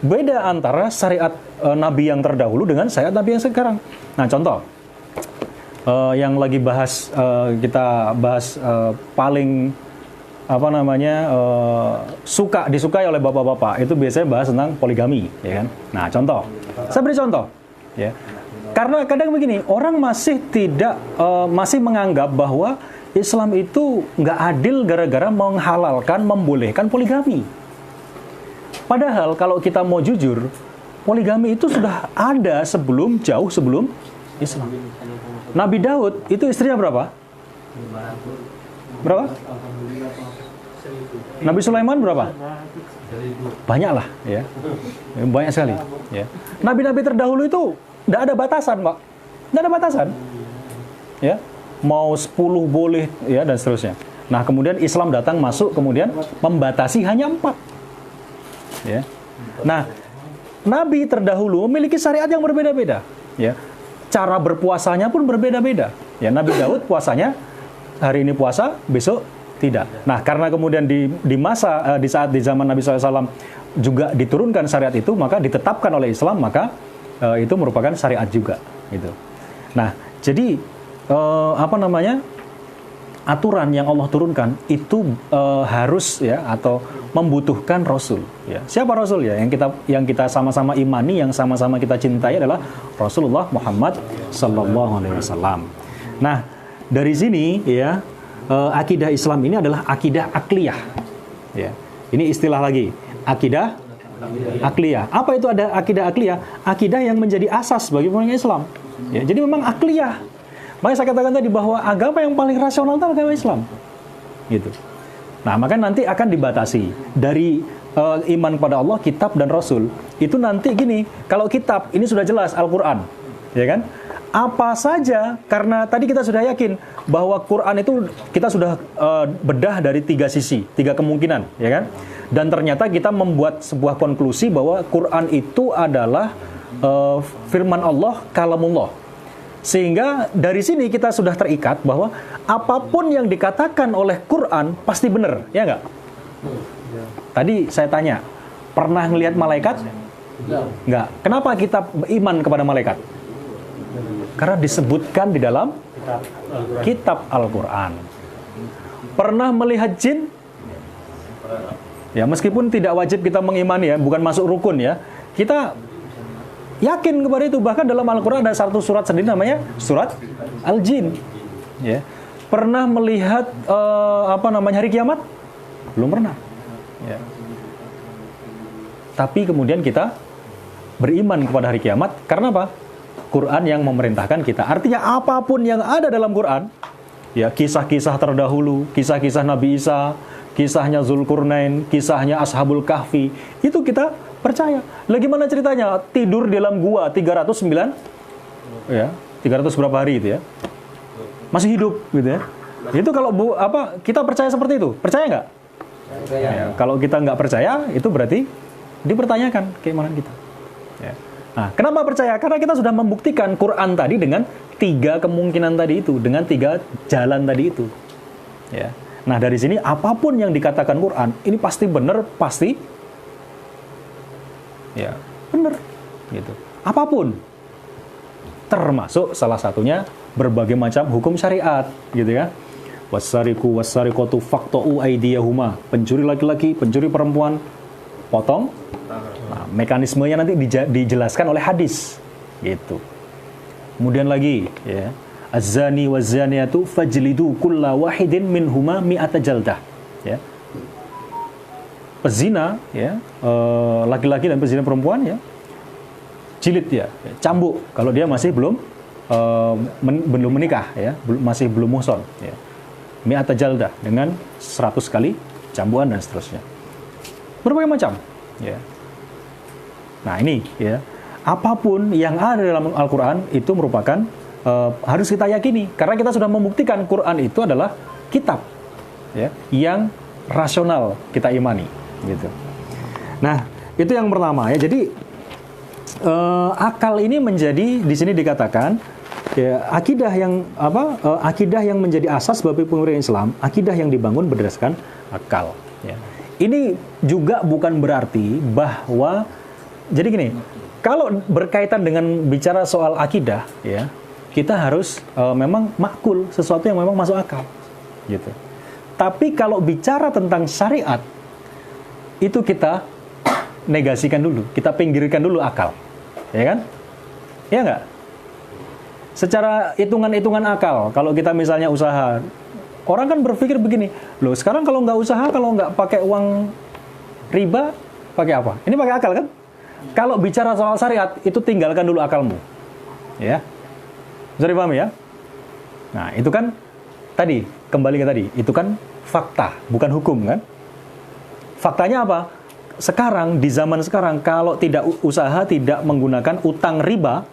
Beda antara syariat Nabi yang terdahulu dengan syariat Nabi yang sekarang. Nah, contoh yang lagi kita bahas paling disukai oleh bapak-bapak itu biasanya bahas tentang poligami, ya kan? Nah, contoh, saya beri contoh, ya. Karena kadang begini, orang masih menganggap bahwa Islam itu nggak adil gara-gara menghalalkan, membolehkan poligami. Padahal kalau kita mau jujur, poligami itu sudah ada jauh sebelum Islam. Nabi Daud itu istrinya berapa? Berapa? Nabi Sulaiman berapa? Banyak lah, ya. Banyak sekali, ya. Nabi-nabi terdahulu itu tidak ada batasan, Pak. Tidak ada batasan. Ya. Mau 10 boleh, ya, dan seterusnya. Nah, kemudian Islam datang masuk, kemudian membatasi hanya 4. Ya. Nah, Nabi terdahulu memiliki syariat yang berbeda-beda, ya. Cara berpuasanya pun berbeda-beda. Ya, Nabi Daud puasanya hari ini puasa, besok tidak. Nah, karena kemudian di saat di zaman Nabi SAW juga diturunkan syariat itu, maka ditetapkan oleh Islam, maka itu merupakan syariat juga, gitu. Nah, jadi aturan yang Allah turunkan itu harus, ya, atau membutuhkan Rasul, ya. Siapa Rasul, ya? Yang kita sama-sama imani, yang sama-sama kita cintai adalah Rasulullah Muhammad sallallahu alaihi wasallam. Nah, dari sini, ya, akidah Islam ini adalah akidah akliyah, ya. Ini istilah lagi, akidah akliyah. Apa itu ada akidah akliyah? Akidah yang menjadi asas bagi orang Islam. Ya, jadi memang akliyah. Makanya saya katakan tadi bahwa agama yang paling rasional itu agama Islam, gitu. Nah, maka nanti akan dibatasi dari iman kepada Allah, kitab dan Rasul. Itu nanti gini, kalau kitab ini sudah jelas Al-Quran, ya kan? apa saja, karena tadi kita sudah yakin bahwa Quran itu kita sudah bedah dari 3 sisi, 3 kemungkinan, ya kan? Dan ternyata kita membuat sebuah konklusi bahwa Quran itu adalah firman Allah, kalamullah. Sehingga dari sini kita sudah terikat bahwa apapun yang dikatakan oleh Quran pasti benar, ya nggak? Tadi saya tanya, pernah ngelihat malaikat? Nggak. Kenapa kita beriman kepada malaikat? Karena disebutkan di dalam kitab Al-Quran. Pernah melihat jin? Ya, meskipun tidak wajib kita mengimani ya, bukan masuk rukun ya. Kita yakin kepada itu. Bahkan dalam Al-Quran ada satu surat sendiri namanya surat Al-Jin. Ya. Pernah melihat hari kiamat? Belum pernah. Ya. Tapi kemudian kita beriman kepada hari kiamat karena apa? Quran yang memerintahkan kita. Artinya apapun yang ada dalam Quran, ya kisah-kisah terdahulu, kisah-kisah Nabi Isa, kisahnya Zulkarnain, kisahnya Ashabul Kahfi, itu kita percaya. Lagi mana ceritanya? Tidur di dalam gua 309, ya 300 berapa hari itu ya? Masih hidup gitu ya? Itu kalau kita percaya seperti itu? Percaya nggak? Ya, kalau kita nggak percaya, itu berarti dipertanyakan keimanan kita. Ya. Nah, kenapa percaya? Karena kita sudah membuktikan Quran tadi dengan 3 kemungkinan tadi itu, dengan 3 jalan tadi itu. Ya. Nah, dari sini apapun yang dikatakan Quran, ini pasti benar, pasti ya benar, gitu. Apapun, termasuk salah satunya berbagai macam hukum syariat, gitu ya. Wasariku wasariqatu faqta'u aydiyahuma. Pencuri laki-laki, pencuri perempuan, potong. Nah, mekanismenya nanti dijelaskan oleh hadis, gitu. Kemudian lagi, ya, az-zani waz-zaniyatu fajlidu kulla wahidin minhuma mi'ata jaldah. Ya. Pezina, ya, laki-laki dan pezina perempuan, ya, jilid ya, cambuk kalau dia masih belum menikah, ya, masih belum muhson, ya. Mi'ata jaldah dengan 100 kali cambukan dan seterusnya. Berbagai macam, ya. Nah ini ya, apapun yang ada dalam Al-Quran itu merupakan harus kita yakini, karena kita sudah membuktikan Quran itu adalah kitab, ya, yang rasional kita imani, gitu. Nah itu yang pertama ya. Jadi akal ini menjadi di sini dikatakan ya, akidah yang menjadi asas bagi pengurian Islam, akidah yang dibangun berdasarkan akal. Ya. Ini juga bukan berarti bahwa jadi gini, kalau berkaitan dengan bicara soal akidah, ya, kita harus memang makul, sesuatu yang memang masuk akal, gitu. Tapi kalau bicara tentang syariat, itu kita negasikan dulu, kita pinggirkan dulu akal, ya kan? Ya nggak? Secara hitungan-hitungan akal, kalau kita misalnya usaha, orang kan berpikir begini, loh sekarang kalau nggak usaha, kalau nggak pakai uang riba, pakai apa? Ini pakai akal kan? Kalau bicara soal syariat, itu tinggalkan dulu akalmu. Ya. Bisa dipahami ya? Nah, itu kan tadi, kembali ke tadi, itu kan fakta, bukan hukum kan? Faktanya apa? Sekarang, di zaman sekarang, kalau tidak usaha, tidak menggunakan utang riba,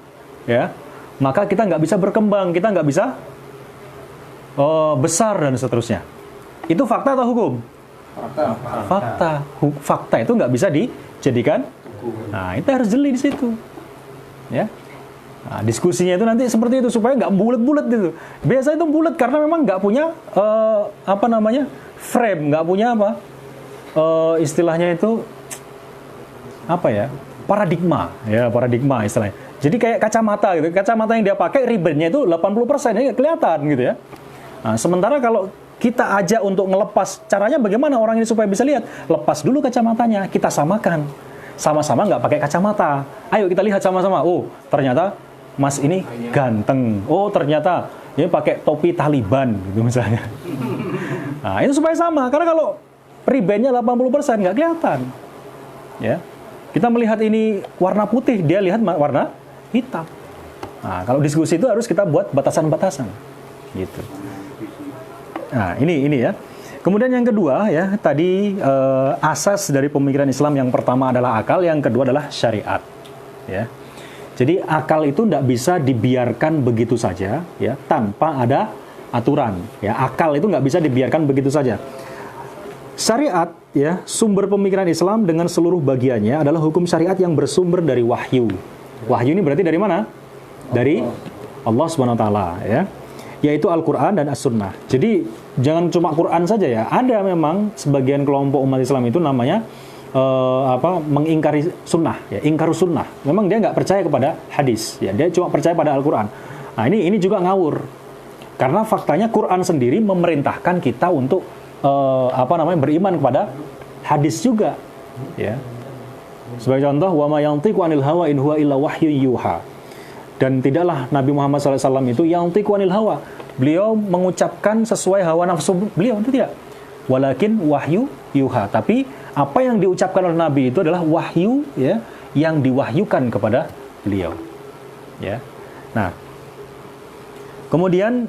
ya, maka kita nggak bisa berkembang, kita nggak bisa besar dan seterusnya. Itu fakta atau hukum? Fakta. Fakta itu nggak bisa dijadikan. Nah, itu harus jeli di situ, ya. Nah, diskusinya itu nanti seperti itu supaya nggak bulat-bulat gitu. Biasa itu bulat karena memang nggak punya frame, nggak punya istilahnya itu paradigma, ya paradigma istilahnya. Jadi kayak kacamata gitu, kacamata yang dia pakai ribbonnya itu 80% ya kelihatan gitu ya. Nah, sementara kalau kita ajak untuk ngelepas, caranya bagaimana orang ini supaya bisa lihat? Lepas dulu kacamatanya, kita samakan. Sama-sama nggak pakai kacamata. Ayo kita lihat sama-sama. Oh, ternyata Mas ini ganteng. Oh, ternyata ini pakai topi Taliban gitu misalnya. Nah, itu supaya sama. Karena kalau ribbonnya 80% nggak kelihatan. Ya. Kita melihat ini warna putih, dia lihat warna hitam. Nah, kalau diskusi itu harus kita buat batasan-batasan. Gitu. Nah, ini ya. Kemudian yang kedua ya, tadi asas dari pemikiran Islam yang pertama adalah akal, yang kedua adalah syariat. Ya. Jadi akal itu tidak bisa dibiarkan begitu saja, ya, tanpa ada aturan. Ya, akal itu nggak bisa dibiarkan begitu saja. Syariat, ya, sumber pemikiran Islam dengan seluruh bagiannya adalah hukum syariat yang bersumber dari wahyu. Wahyu ini berarti dari mana? Dari Allah Subhanahu Wa Taala, ya, yaitu Al-Quran dan As-Sunnah. Jadi jangan cuma Quran saja, ya. Ada memang sebagian kelompok umat Islam itu namanya mengingkari sunnah, ya, ingkarus sunnah. Memang dia nggak percaya kepada hadis, ya, dia cuma percaya pada Al-Quran. Nah, ini juga ngawur, karena faktanya Quran sendiri memerintahkan kita untuk beriman kepada hadis juga, ya. Sebagai contoh, wa ma yantiqu anil hawa in huwa illa wahyu yuha. Dan tidaklah Nabi Muhammad SAW itu yantiqu anil hawa. Beliau mengucapkan sesuai hawa nafsu beliau, itu tidak. Walakin wahyu yuha. Tapi apa yang diucapkan oleh Nabi itu adalah wahyu, ya, yang diwahyukan kepada beliau, ya. Nah, kemudian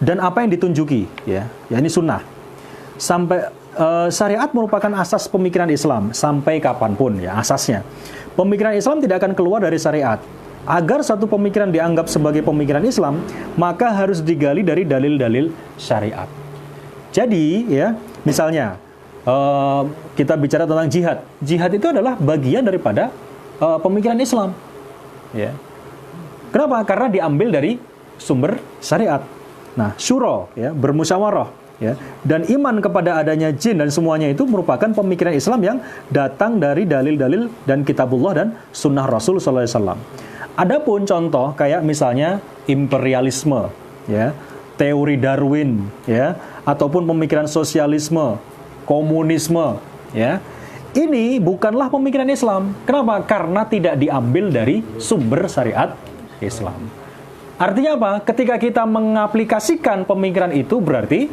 dan apa yang ditunjuki, ya ini sunnah. Sampai syariat merupakan asas pemikiran Islam sampai kapanpun, ya, asasnya. Pemikiran Islam tidak akan keluar dari syariat. Agar satu pemikiran dianggap sebagai pemikiran Islam, maka harus digali dari dalil-dalil syariat. Jadi, ya, misalnya kita bicara tentang jihad. Jihad itu adalah bagian daripada pemikiran Islam, ya. Kenapa? Karena diambil dari sumber syariat. Nah, syura, ya, bermusyawarah, ya, dan iman kepada adanya jin dan semuanya itu merupakan pemikiran Islam yang datang dari dalil-dalil dan kitabullah dan sunnah Rasul sallallahu alaihi wasallam. Adapun contoh kayak misalnya imperialisme, ya, teori Darwin, ya, ataupun pemikiran sosialisme, komunisme, ya, ini bukanlah pemikiran Islam. Kenapa? Karena tidak diambil dari sumber syariat Islam. Artinya apa? Ketika kita mengaplikasikan pemikiran itu, berarti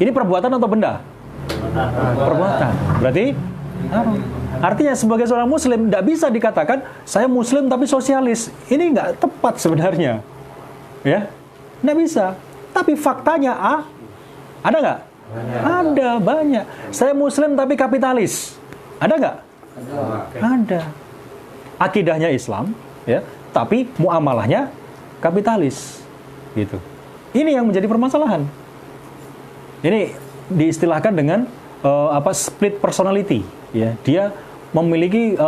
ini perbuatan atau benda? Perbuatan. Berarti artinya sebagai seorang muslim tidak bisa dikatakan saya muslim tapi sosialis. Ini nggak tepat sebenarnya, ya, nggak bisa. Tapi faktanya ada nggak? Ada, banyak. Saya muslim tapi kapitalis. Ada nggak? Ada. Akidahnya Islam, ya, tapi muamalahnya kapitalis, gitu. Ini yang menjadi permasalahan. Ini diistilahkan dengan split personality, ya. Dia memiliki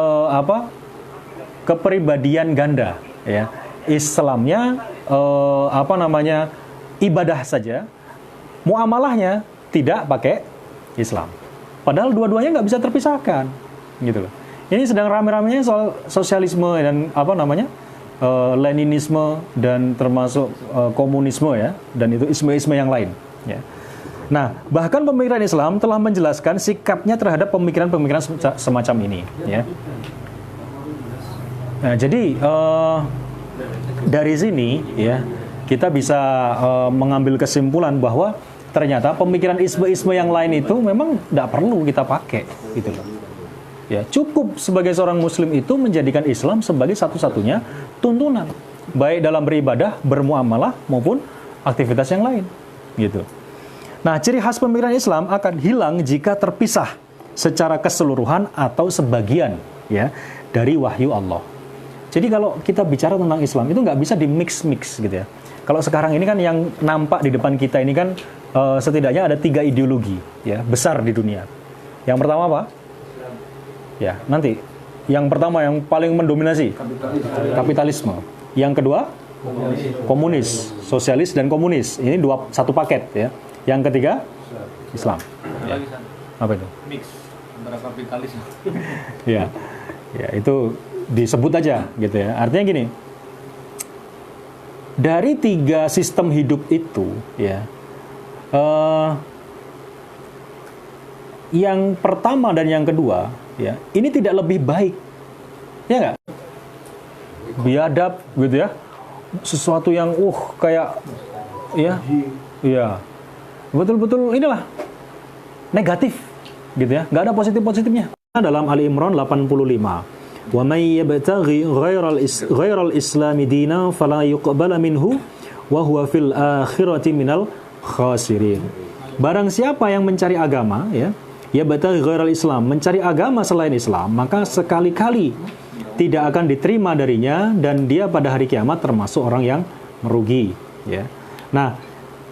kepribadian ganda, ya. Islamnya ibadah saja, muamalahnya tidak pakai Islam. Padahal dua-duanya nggak bisa terpisahkan, gitu loh. Ini sedang rame-ramenya soal sosialisme dan Leninisme dan termasuk komunisme, ya, dan itu isme-isme yang lain, ya. Nah, bahkan pemikiran Islam telah menjelaskan sikapnya terhadap pemikiran-pemikiran semacam ini, ya. Nah, jadi dari sini, ya, kita bisa mengambil kesimpulan bahwa ternyata pemikiran isme-isme yang lain itu memang tidak perlu kita pakai, gitu loh. Ya, cukup sebagai seorang muslim itu menjadikan Islam sebagai satu-satunya tuntunan, baik dalam beribadah, bermuamalah maupun aktivitas yang lain, gitu. Nah, ciri khas pemikiran Islam akan hilang jika terpisah secara keseluruhan atau sebagian, ya, dari wahyu Allah. Jadi kalau kita bicara tentang Islam itu nggak bisa di-mix-mix, gitu, ya. Kalau sekarang ini kan yang nampak di depan kita ini kan setidaknya ada 3 ideologi, ya, besar di dunia. Yang pertama apa? Ya, nanti. Yang pertama yang paling mendominasi kapitalisme. Yang kedua komunis, sosialis dan komunis. Ini satu paket, ya. Yang ketiga Islam. Ya. Apa itu? Mix antara kapitalisme. Ya. Ya, itu disebut aja, gitu, ya. Artinya gini. Dari 3 sistem hidup itu, ya, yang pertama dan yang kedua, ya, ini tidak lebih baik, ya nggak? Biadab, gitu, ya, sesuatu yang kayak, ya, betul-betul inilah negatif, gitu, ya, nggak ada positif-positifnya. Dalam Ali Imran 85, wa may yabtaghi ghairal islami dina fala yuqbala minhu wa huwa fil akhirati minal khasirin. Barang siapa yang mencari agama, ya, yabtaghi ghairal islam, mencari agama selain Islam, maka sekali-kali tidak akan diterima darinya, dan dia pada hari kiamat termasuk orang yang merugi, ya. Nah,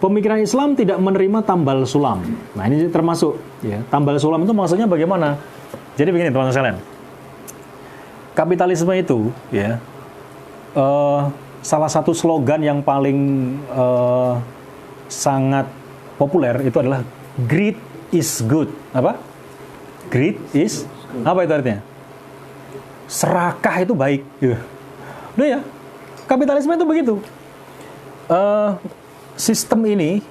pemikiran Islam tidak menerima tambal sulam. Nah, ini termasuk, ya. Tambal sulam itu maksudnya bagaimana? Jadi begini, teman-teman sekalian. Kapitalisme itu, ya, salah satu slogan yang paling sangat populer itu adalah greed is good. Apa? Greed is, apa itu artinya? Serakah itu baik. Udah ya, kapitalisme itu begitu. Sistem ini,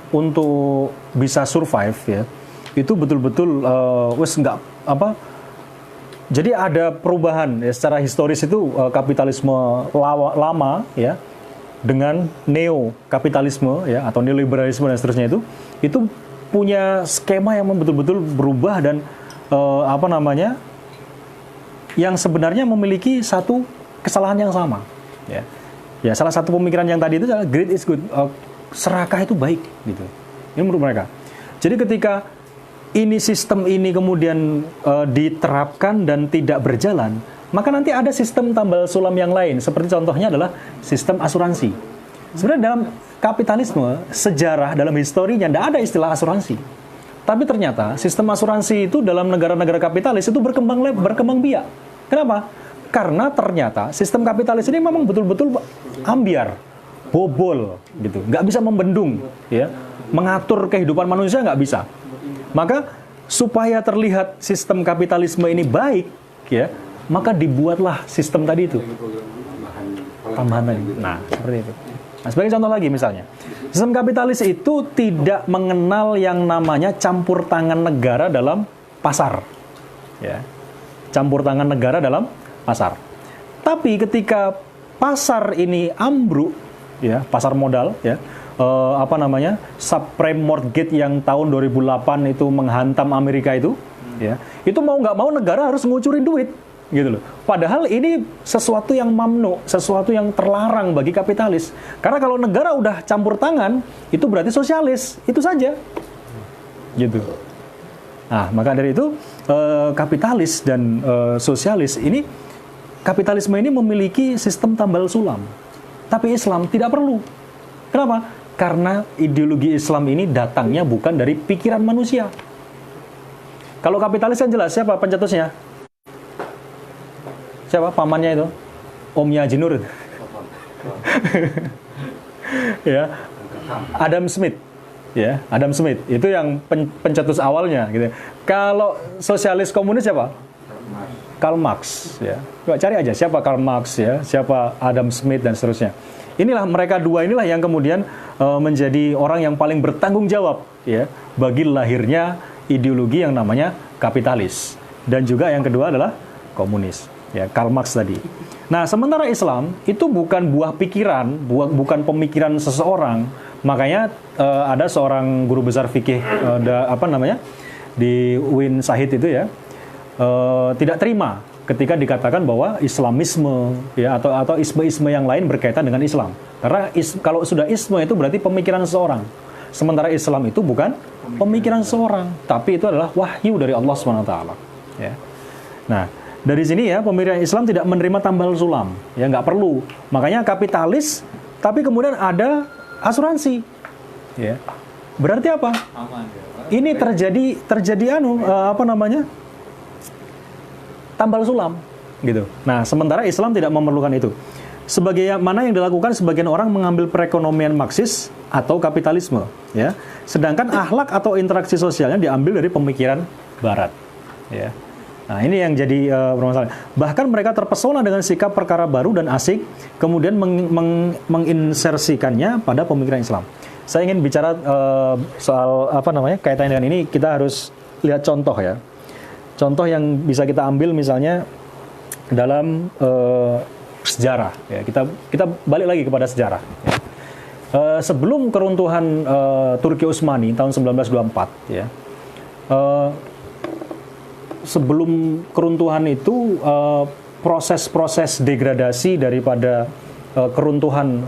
untuk bisa survive, ya, itu betul-betul wes nggak apa. Jadi ada perubahan, ya, secara historis itu kapitalisme lama, ya, dengan neo-kapitalisme, ya, atau neoliberalisme dan seterusnya itu punya skema yang betul-betul berubah dan yang sebenarnya memiliki satu kesalahan yang sama, ya. Ya, salah satu pemikiran yang tadi itu adalah greed is good, serakah itu baik, gitu. Ini menurut mereka. Jadi ketika sistem ini kemudian diterapkan dan tidak berjalan, maka nanti ada sistem tambal sulam yang lain. Seperti contohnya adalah sistem asuransi. Sebenarnya dalam kapitalisme, sejarah dalam historinya tidak ada istilah asuransi. Tapi ternyata sistem asuransi itu dalam negara-negara kapitalis itu berkembang biak. Kenapa? Karena ternyata sistem kapitalis ini memang betul-betul ambiar, bobol, gitu, nggak bisa membendung, ya, mengatur kehidupan manusia nggak bisa. Maka supaya terlihat sistem kapitalisme ini baik, ya, maka dibuatlah sistem tadi itu, tambahan tadi. Nah, seperti itu. Nah, sebagai contoh lagi misalnya, sistem kapitalis itu tidak mengenal yang namanya campur tangan negara dalam pasar, ya, campur tangan negara dalam pasar. Tapi ketika pasar ini ambruk, ya, pasar modal, ya, subprime mortgage yang tahun 2008 itu menghantam Amerika itu, ya, itu mau nggak mau negara harus ngucurin duit, gitu loh. Padahal ini sesuatu yang mamnu, sesuatu yang terlarang bagi kapitalis. Karena kalau negara udah campur tangan, itu berarti sosialis, itu saja, gitu. Nah, maka dari itu kapitalis dan sosialis ini, kapitalisme ini memiliki sistem tambal sulam. Tapi Islam tidak perlu. Kenapa? Karena ideologi Islam ini datangnya bukan dari pikiran manusia. Kalau kapitalis kan jelas, siapa pencetusnya? Siapa pamannya itu? Omnya Haji Nur. Ya, Adam Smith. Ya, Adam Smith itu yang pencetus awalnya, gitu. Kalau sosialis komunis siapa? Karl Marx, ya. Coba cari aja siapa Karl Marx, ya, siapa Adam Smith dan seterusnya. Inilah mereka dua inilah yang kemudian menjadi orang yang paling bertanggung jawab, ya, bagi lahirnya ideologi yang namanya kapitalis. Dan juga yang kedua adalah komunis, ya, Karl Marx tadi. Nah, sementara Islam itu bukan buah pikiran, bukan pemikiran seseorang. Makanya ada seorang guru besar fikih di UIN Syahid itu, ya, tidak terima ketika dikatakan bahwa Islamisme, ya, atau isme-isme yang lain berkaitan dengan Islam. Karena kalau sudah isme itu berarti pemikiran seseorang. Sementara Islam itu bukan pemikiran seseorang, tapi itu adalah wahyu dari Allah SWT. Ya. Nah, dari sini, ya, pemikiran Islam tidak menerima tambal sulam, ya, nggak perlu. Makanya kapitalis, tapi kemudian ada asuransi, ya. Berarti apa? Ini terjadi tambal sulam, gitu. Nah, sementara Islam tidak memerlukan itu. Sebagaimana yang dilakukan sebagian orang mengambil perekonomian Marxis atau kapitalisme, ya. Sedangkan akhlak atau interaksi sosialnya diambil dari pemikiran Barat, ya. Nah, ini yang jadi permasalahan. Bahkan mereka terpesona dengan sikap perkara baru dan asik, kemudian menginsersikannya pada pemikiran Islam. Saya ingin bicara soal kaitannya dengan ini. Kita harus lihat contoh, ya. Contoh yang bisa kita ambil misalnya dalam sejarah, ya. Kita balik lagi kepada sejarah, ya. Sebelum keruntuhan Turki Utsmani tahun 1924, ya. Sebelum keruntuhan itu proses-proses degradasi daripada keruntuhan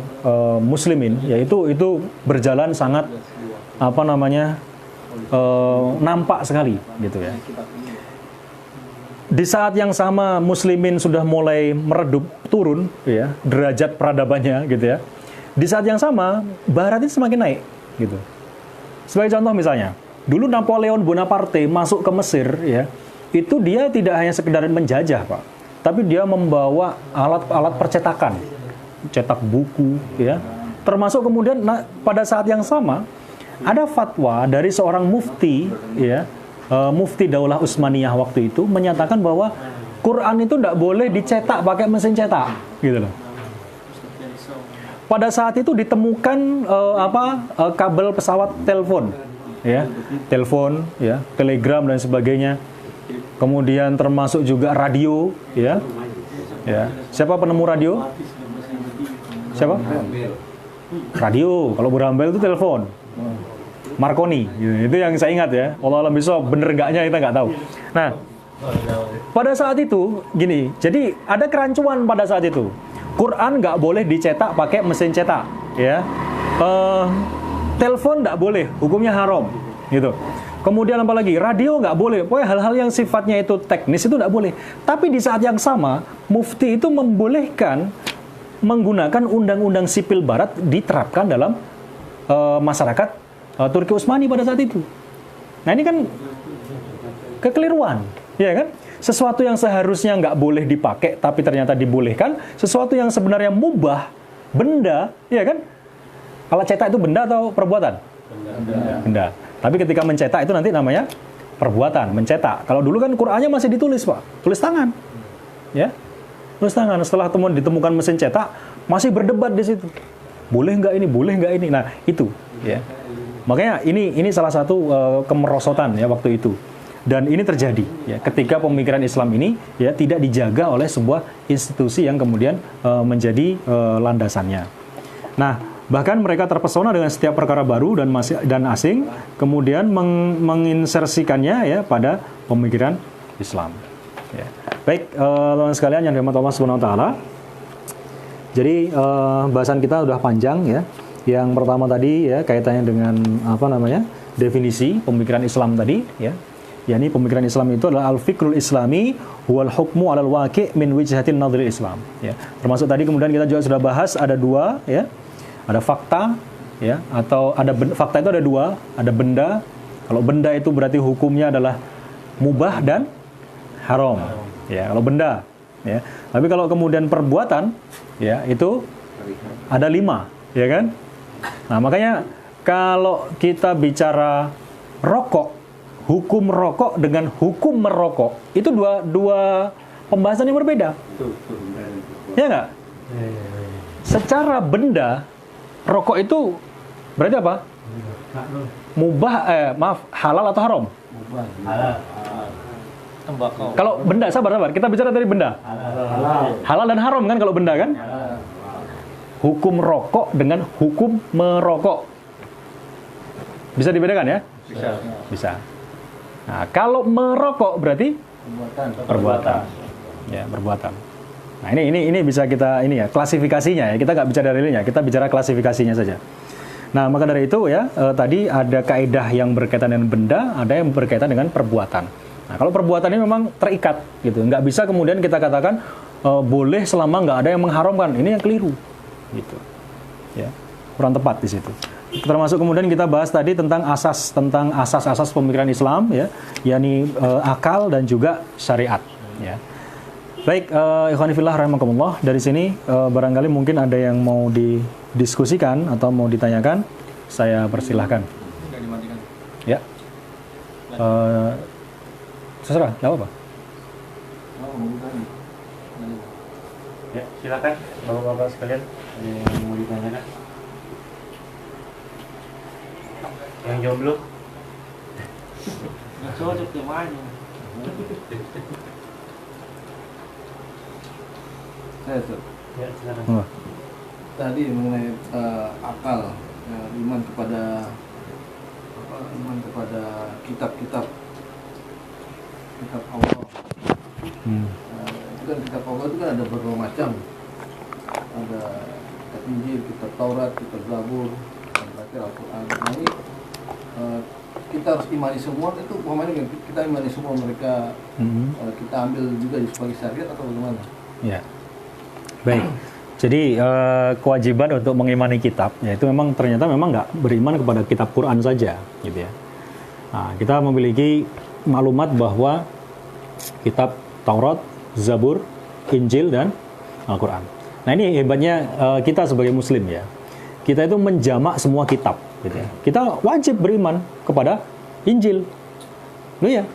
muslimin, yaitu itu berjalan sangat nampak sekali, gitu, ya. di saat yang sama muslimin sudah mulai meredup turun ya derajat peradabannya gitu ya. Di saat yang sama barat itu semakin naik gitu. Sebagai contoh misalnya, dulu Napoleon Bonaparte masuk ke Mesir ya, itu dia tidak hanya sekedar menjajah, Pak, tapi dia membawa alat-alat percetakan, cetak buku ya. Termasuk kemudian pada saat yang sama ada fatwa dari seorang mufti ya, mufti Daulah Utsmaniyah waktu itu menyatakan bahwa Quran itu tidak boleh dicetak pakai mesin cetak, gitu loh. Pada saat itu ditemukan kabel pesawat telepon, ya, telegram dan sebagainya. Kemudian termasuk juga radio, ya. Siapa penemu radio? Siapa? Radio. Kalau Burambel itu telepon. Marconi, itu yang saya ingat ya. Allah alam bisa bener enggaknya kita nggak tahu. Nah, pada saat itu gini, jadi ada kerancuan pada saat itu. Quran nggak boleh dicetak pakai mesin cetak, ya. Telepon nggak boleh, hukumnya haram, gitu. Kemudian apa lagi? Radio nggak boleh. Pokoknya hal-hal yang sifatnya itu teknis itu nggak boleh. Tapi di saat yang sama, mufti itu membolehkan menggunakan undang-undang sipil barat diterapkan dalam masyarakat Turki Utsmani pada saat itu. Nah ini kan kekeliruan, ya kan? Sesuatu yang seharusnya nggak boleh dipakai, tapi ternyata dibolehkan. Sesuatu yang sebenarnya mubah, benda, ya kan? Kalau cetak itu benda atau perbuatan? Benda. Tapi ketika mencetak itu nanti namanya perbuatan, mencetak. Kalau dulu kan Qur'annya masih ditulis, Pak, tulis tangan, ya, tulis tangan. Setelah ditemukan mesin cetak, masih berdebat di situ. Boleh nggak ini? Boleh nggak ini? Nah itu, ya. Makanya ini salah satu kemerosotan ya waktu itu. Dan ini terjadi ya ketika pemikiran Islam ini ya tidak dijaga oleh sebuah institusi yang kemudian menjadi landasannya. Nah, bahkan mereka terpesona dengan setiap perkara baru dan asing, kemudian menginsersikannya ya pada pemikiran Islam. Ya. Baik, teman-teman sekalian yang dirahmati Allah Subhanahu wa taala. Jadi bahasan kita udah panjang ya. Yang pertama tadi ya kaitannya dengan definisi pemikiran Islam tadi ya. yakni pemikiran Islam itu adalah al-fikrul islami wal hukmu 'alal waqi' min wijhatin nadhril Islam ya. Termasuk tadi kemudian kita juga sudah bahas ada dua ya. Ada fakta ya atau fakta itu ada dua, ada benda. Kalau benda itu berarti hukumnya adalah mubah dan haram ya kalau benda ya. Tapi kalau kemudian perbuatan ya itu ada 5 ya kan. Nah, makanya kalau kita bicara rokok, hukum rokok dengan hukum merokok itu dua pembahasan yang berbeda. Ya nggak? Secara benda, rokok itu berarti apa? Mubah, halal atau haram? Halal. Tembakau. Kalau benda, sabar. Kita bicara dari benda. Halal dan haram kan kalau benda kan? Hukum rokok dengan hukum merokok. Bisa dibedakan ya? Bisa. Nah, kalau merokok berarti perbuatan. Ya, perbuatan. Nah, ini bisa kita klasifikasinya ya. Kita nggak bicara dalilnya, kita bicara klasifikasinya saja. Nah, maka dari itu ya, tadi ada kaidah yang berkaitan dengan benda, ada yang berkaitan dengan perbuatan. Nah, kalau perbuatan ini memang terikat gitu. Nggak bisa kemudian kita katakan boleh selama nggak ada yang mengharamkan. Ini yang keliru. Gitu. Ya. Kurang tepat di situ. Termasuk kemudian kita bahas tadi tentang asas-asas pemikiran Islam ya, yakni akal dan juga syariat ya. Baik, ikhwani fillah rahimakumullah, dari sini barangkali mungkin ada yang mau didiskusikan atau mau ditanyakan, saya persilahkan. Ya. Terserah, enggak apa-apa. Ya, silakan bapak-bapak sekalian yang mau ditanyakan. Yang jomblo. Cocok ke mana? Saya tuh. Ya, silakan. Tadi mengenai akal, iman kepada kitab-kitab Allah. Itu kan kitab Allah itu kan ada berbagai macam. Ada kitab Injil, kitab Taurat, kitab Zabur, dan terakhir Al-Quran. Nah, ini kita harus imani semua itu umpamanya kita imani semua mereka kita ambil juga sebagai syariat atau bagaimana? Ya. Baik. Jadi kewajiban untuk mengimani kitab, ya itu memang ternyata memang nggak beriman kepada kitab Quran saja, gitu ya. Nah, kita memiliki maklumat bahwa kitab Taurat, Zabur, Injil dan Al-Quran. Nah ini hebatnya kita sebagai Muslim ya. Kita itu menjamak semua kitab, gitu ya. Kita wajib beriman kepada Injil, loh ya.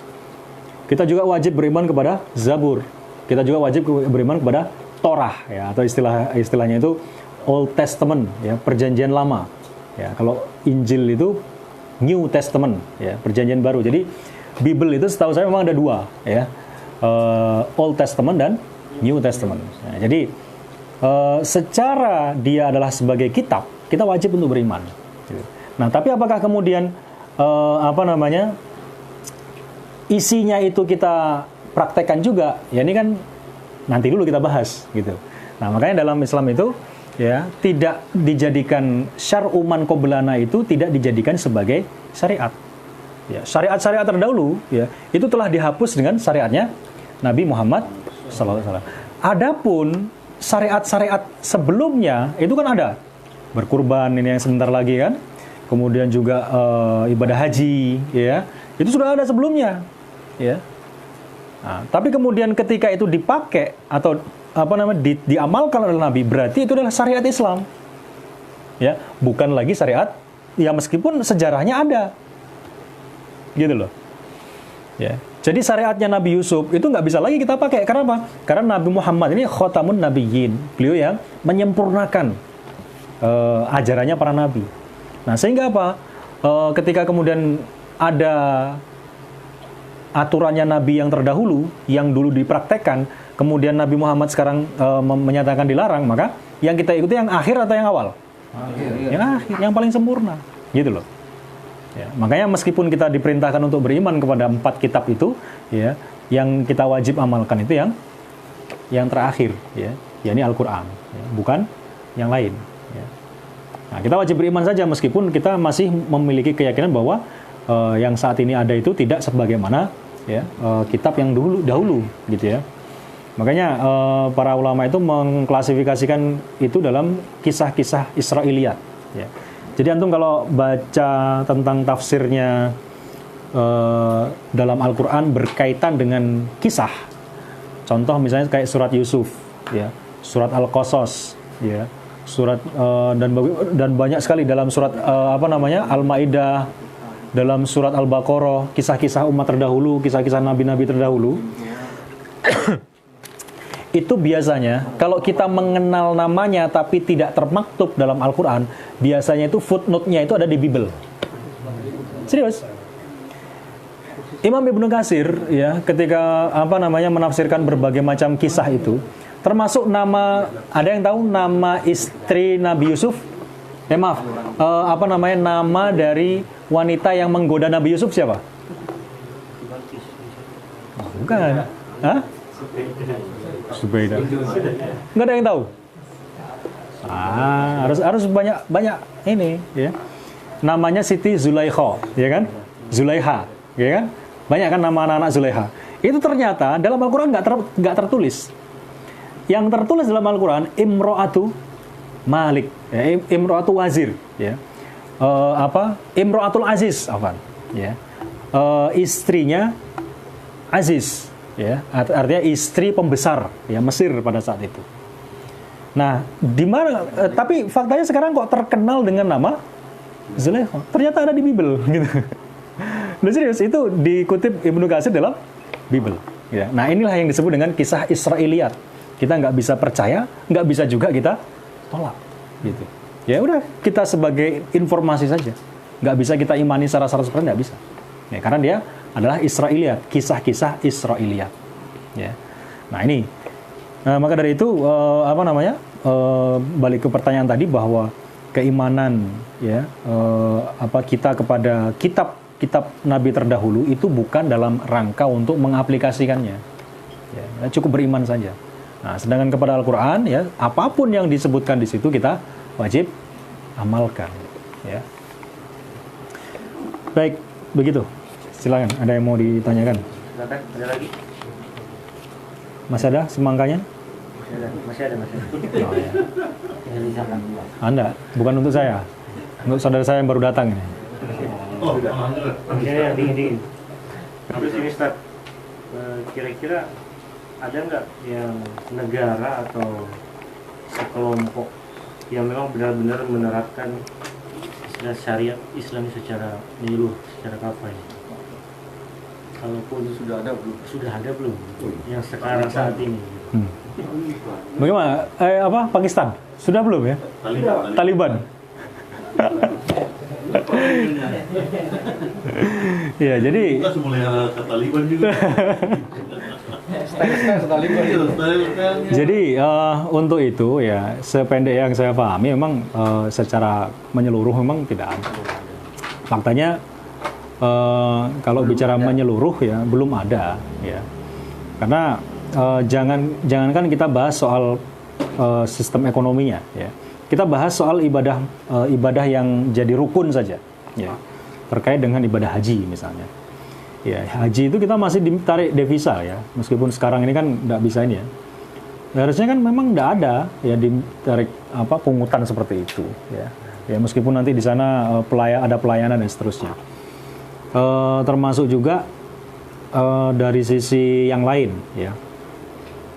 Kita juga wajib beriman kepada Zabur. Kita juga wajib beriman kepada Torah ya, atau istilahnya itu Old Testament ya, perjanjian lama ya. Kalau Injil itu New Testament ya, perjanjian baru. Jadi Bible itu setahu saya memang ada dua ya, Old Testament dan New Testament. Nah, jadi secara dia adalah sebagai kitab, kita wajib untuk beriman. Nah tapi apakah kemudian isinya itu kita praktekkan juga? Ya ini kan nanti dulu kita bahas gitu. Nah makanya dalam Islam itu ya tidak dijadikan syar'u man qoblana, itu tidak dijadikan sebagai syariat. Ya, syariat-syariat terdahulu ya itu telah dihapus dengan syariatnya Nabi Muhammad SAW. Adapun syariat-syariat sebelumnya itu kan ada berkurban ini yang sebentar lagi kan, kemudian juga ibadah haji ya itu sudah ada sebelumnya ya. Nah, tapi kemudian ketika itu dipakai atau diamalkan oleh Nabi, berarti itu adalah syariat Islam. Ya, bukan lagi syariat ya meskipun sejarahnya ada. Gitu loh. Ya. Jadi syariatnya Nabi Yusuf itu nggak bisa lagi kita pakai. Karena apa? Karena Nabi Muhammad ini khotamun nabiyyin. Beliau yang menyempurnakan ajarannya para nabi. Nah, sehingga apa? Ketika kemudian ada aturannya Nabi yang terdahulu, yang dulu dipraktekkan, kemudian Nabi Muhammad sekarang menyatakan dilarang, maka yang kita ikuti yang akhir atau yang awal? Yang akhir, yang paling sempurna, gitu loh. Ya, makanya meskipun kita diperintahkan untuk beriman kepada 4 kitab itu, ya, yang kita wajib amalkan itu yang terakhir, ya, yakni Al-Quran, ya, bukan yang lain. Ya. Nah, kita wajib beriman saja meskipun kita masih memiliki keyakinan bahwa yang saat ini ada itu tidak sebagaimana ya kitab yang dahulu gitu ya. Makanya para ulama itu mengklasifikasikan itu dalam kisah-kisah Israiliyat ya. Jadi antum kalau baca tentang tafsirnya dalam Al-Qur'an berkaitan dengan kisah. Contoh misalnya kayak surat Yusuf ya, surat Al-Qasas ya, surat dan banyak sekali dalam surat Al-Maidah, dalam surat Al-Baqarah, kisah-kisah umat terdahulu, kisah-kisah nabi-nabi terdahulu. Itu biasanya kalau kita mengenal namanya tapi tidak termaktub dalam Al-Quran, biasanya itu footnote-nya itu ada di Bible. Serius. Imam Ibnu Katsir ya ketika menafsirkan berbagai macam kisah itu, termasuk nama, ada yang tahu nama istri Nabi Yusuf? Nama dari wanita yang menggoda Nabi Yusuf siapa? Bukan. Hah? Subaidah. Enggak ada yang tahu. Harus banyak ini ya. Namanya Siti Zulaikha, ya kan? Zulaiha, ya kan? Banyak kan nama anak-anak Zulaiha. Itu ternyata dalam Al-Qur'an enggak tertulis. Yang tertulis dalam Al-Qur'an Imro'atu Malik, ya, Imro'atu Wazir, ya. Imro'atul Aziz, ya. Istrinya Aziz, ya. Artinya istri pembesar, ya, Mesir pada saat itu. Nah, di mana? Tapi faktanya sekarang kok terkenal dengan nama Zulaikha? Ternyata ada di Bible, gitu. Nah, serius itu dikutip Ibnu Katsir dalam Bible. Ya. Nah, inilah yang disebut dengan kisah Israiliyat. Kita nggak bisa percaya, nggak bisa juga kita tolak, gitu. Ya udah, kita sebagai informasi saja, nggak bisa kita imani secara 100%, nggak bisa. Ya, karena dia adalah Israiliyat, kisah-kisah Israiliyat. Ya. Nah ini, maka dari itu balik ke pertanyaan tadi bahwa keimanan ya kita kepada kitab Nabi terdahulu itu bukan dalam rangka untuk mengaplikasikannya. Ya, cukup beriman saja. Nah, sedangkan kepada Al-Quran, ya, apapun yang disebutkan di situ kita wajib amalkan. Ya. Baik, begitu. Silakan, ada yang mau ditanyakan? Silakan, ada lagi? Masih ada semangkanya? Masih ada. Oh, ya. Anda, bukan untuk saya. Untuk saudara saya yang baru datang ini. Ini yang dingin. Terus ini Ustaz, kira-kira ada nggak yang negara atau sekelompok yang memang benar-benar menerapkan syariat Islam secara menyeluruh, secara kafah? Kalaupun sudah ada belum? Yang sekarang saat ini. Bagaimana? Pakistan? Sudah belum ya? Taliban. Ya, jadi Taliban juga. Jadi untuk itu ya, sependek yang saya pahami memang secara menyeluruh memang tidak ada. Faktanya kalau bicara menyeluruh ya belum ada ya. Karena jangankan kita bahas soal sistem ekonominya ya. Kita bahas soal ibadah yang jadi rukun saja ya. Terkait dengan ibadah haji misalnya. Ya, haji itu kita masih ditarik devisa ya. Meskipun sekarang ini kan enggak bisa ini ya. Harusnya kan memang enggak ada ya ditarik pungutan seperti itu ya. Ya meskipun nanti di sana ada pelayanan dan seterusnya. Termasuk juga dari sisi yang lain ya.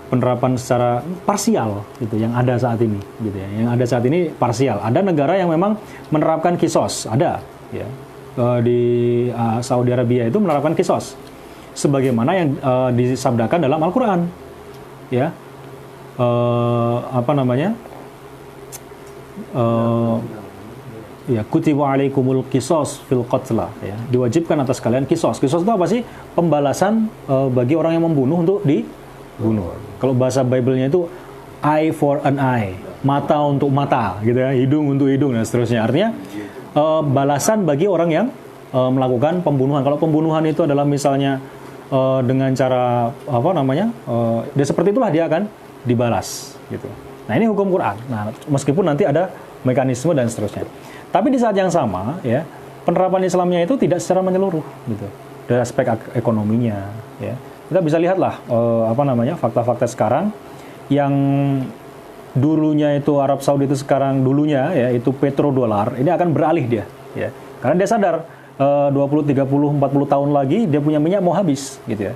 Penerapan secara parsial gitu yang ada saat ini gitu ya. Yang ada saat ini parsial. Ada negara yang memang menerapkan kisos, ada ya. Di Saudi Arabia itu menerapkan kisos sebagaimana yang disabdakan dalam Al-Qur'an. Ya. Ya, kutiba alaikumul qisas fil qatla ya. Diwajibkan atas kalian kisos. Kisos itu apa sih? Pembalasan bagi orang yang membunuh untuk dibunuh. Kalau bahasa Bible-nya itu eye for an eye, mata untuk mata gitu ya, hidung untuk hidung dan seterusnya. Artinya balasan bagi orang yang melakukan pembunuhan. Kalau pembunuhan itu adalah misalnya dengan cara dia seperti itulah dia akan dibalas gitu. Nah, ini hukum Quran. Nah, meskipun nanti ada mekanisme dan seterusnya. Tapi di saat yang sama ya, penerapan Islamnya itu tidak secara menyeluruh gitu. Dari aspek ekonominya ya. Kita bisa lihatlah fakta-fakta sekarang yang dulunya itu Arab Saudi itu sekarang dulunya ya itu petrodolar, ini akan beralih dia ya. Karena dia sadar 20, 30, 40 tahun lagi dia punya minyak mau habis gitu ya.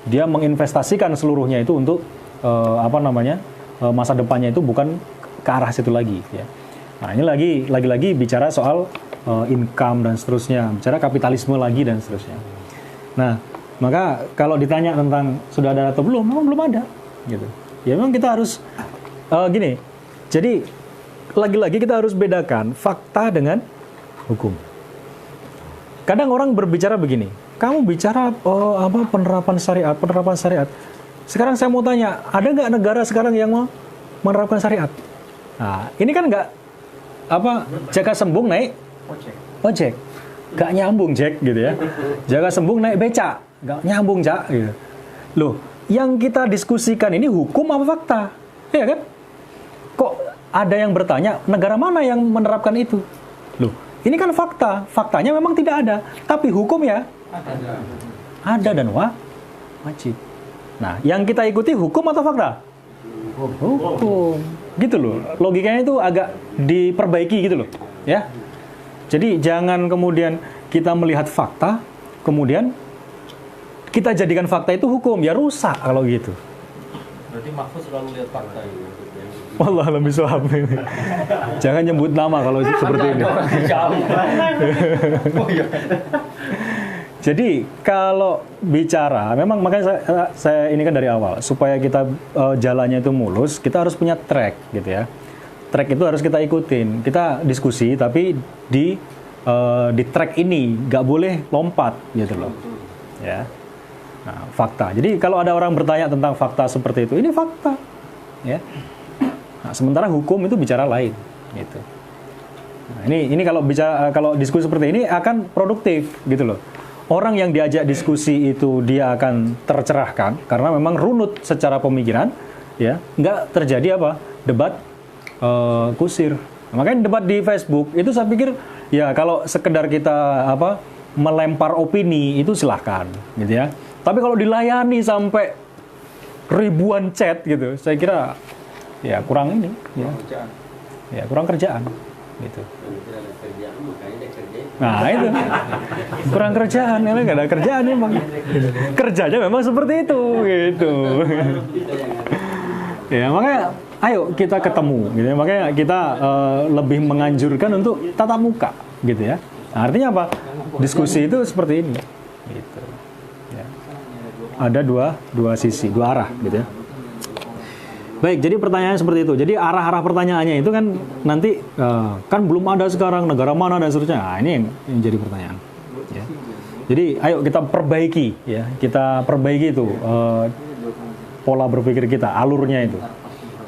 Dia menginvestasikan seluruhnya itu untuk masa depannya itu bukan ke arah situ lagi ya. Nah, ini lagi-lagi bicara soal income dan seterusnya, bicara kapitalisme lagi dan seterusnya. Nah, maka kalau ditanya tentang sudah ada atau belum, memang belum ada gitu. Ya memang kita harus gini. Jadi lagi-lagi kita harus bedakan fakta dengan hukum. Kadang orang berbicara begini, kamu bicara penerapan syariat. Sekarang saya mau tanya, ada nggak negara sekarang yang mau menerapkan syariat? Nah, ini kan nggak jaga sembung naik ojek, nggak nyambung Jack gitu ya. Jaga sembung naik beca, nggak nyambung Cak gitu. Loh, yang kita diskusikan ini hukum apa fakta? Iya kan? Kok ada yang bertanya, negara mana yang menerapkan itu? Loh, ini kan fakta. Faktanya memang tidak ada. Tapi hukum ya? Ada dan wajib. Nah, yang kita ikuti hukum atau fakta? Hukum. Gitu loh. Logikanya itu agak diperbaiki gitu loh. Ya. Jadi jangan kemudian kita melihat fakta, kemudian kita jadikan fakta itu hukum, ya rusak kalau gitu. Berarti Mahfuz selalu lihat fakta itu. Wallah lebih suhab. Jangan nyebut nama kalau seperti ini. Jadi kalau bicara, memang makanya saya ini kan dari awal supaya kita jalannya itu mulus, kita harus punya track gitu ya. Track itu harus kita ikutin. Kita diskusi tapi di track ini nggak boleh lompat gitu loh. Ya. Nah, fakta. Jadi kalau ada orang bertanya tentang fakta seperti itu, ini fakta. Ya. Nah, sementara hukum itu bicara lain gitu. Nah, ini kalau diskusi seperti ini akan produktif gitu loh. Orang yang diajak diskusi itu dia akan tercerahkan karena memang runut secara pemikiran, ya. Nggak terjadi debat kusir. Makanya debat di Facebook itu saya pikir ya kalau sekedar kita melempar opini itu silahkan, gitu ya. Tapi kalau dilayani sampai ribuan chat gitu, saya kira ya kurang ini, ya kurang kerjaan, gitu. Nah itu kurang kerjaan, ya nggak ada kerjaan emang. Kerjanya memang seperti itu, gitu. Ya makanya, ayo kita ketemu, gitu ya. Makanya kita lebih menganjurkan untuk tatap muka, gitu ya. Nah, artinya apa? Diskusi itu seperti ini, gitu. Ya. Ada dua sisi, dua arah, gitu ya. Baik, jadi pertanyaannya seperti itu. Jadi arah-arah pertanyaannya itu kan nanti kan belum ada sekarang negara mana dan seterusnya. Nah, ini yang jadi pertanyaan. Ya. Jadi ayo kita perbaiki, ya, kita perbaiki itu pola berpikir kita, alurnya itu.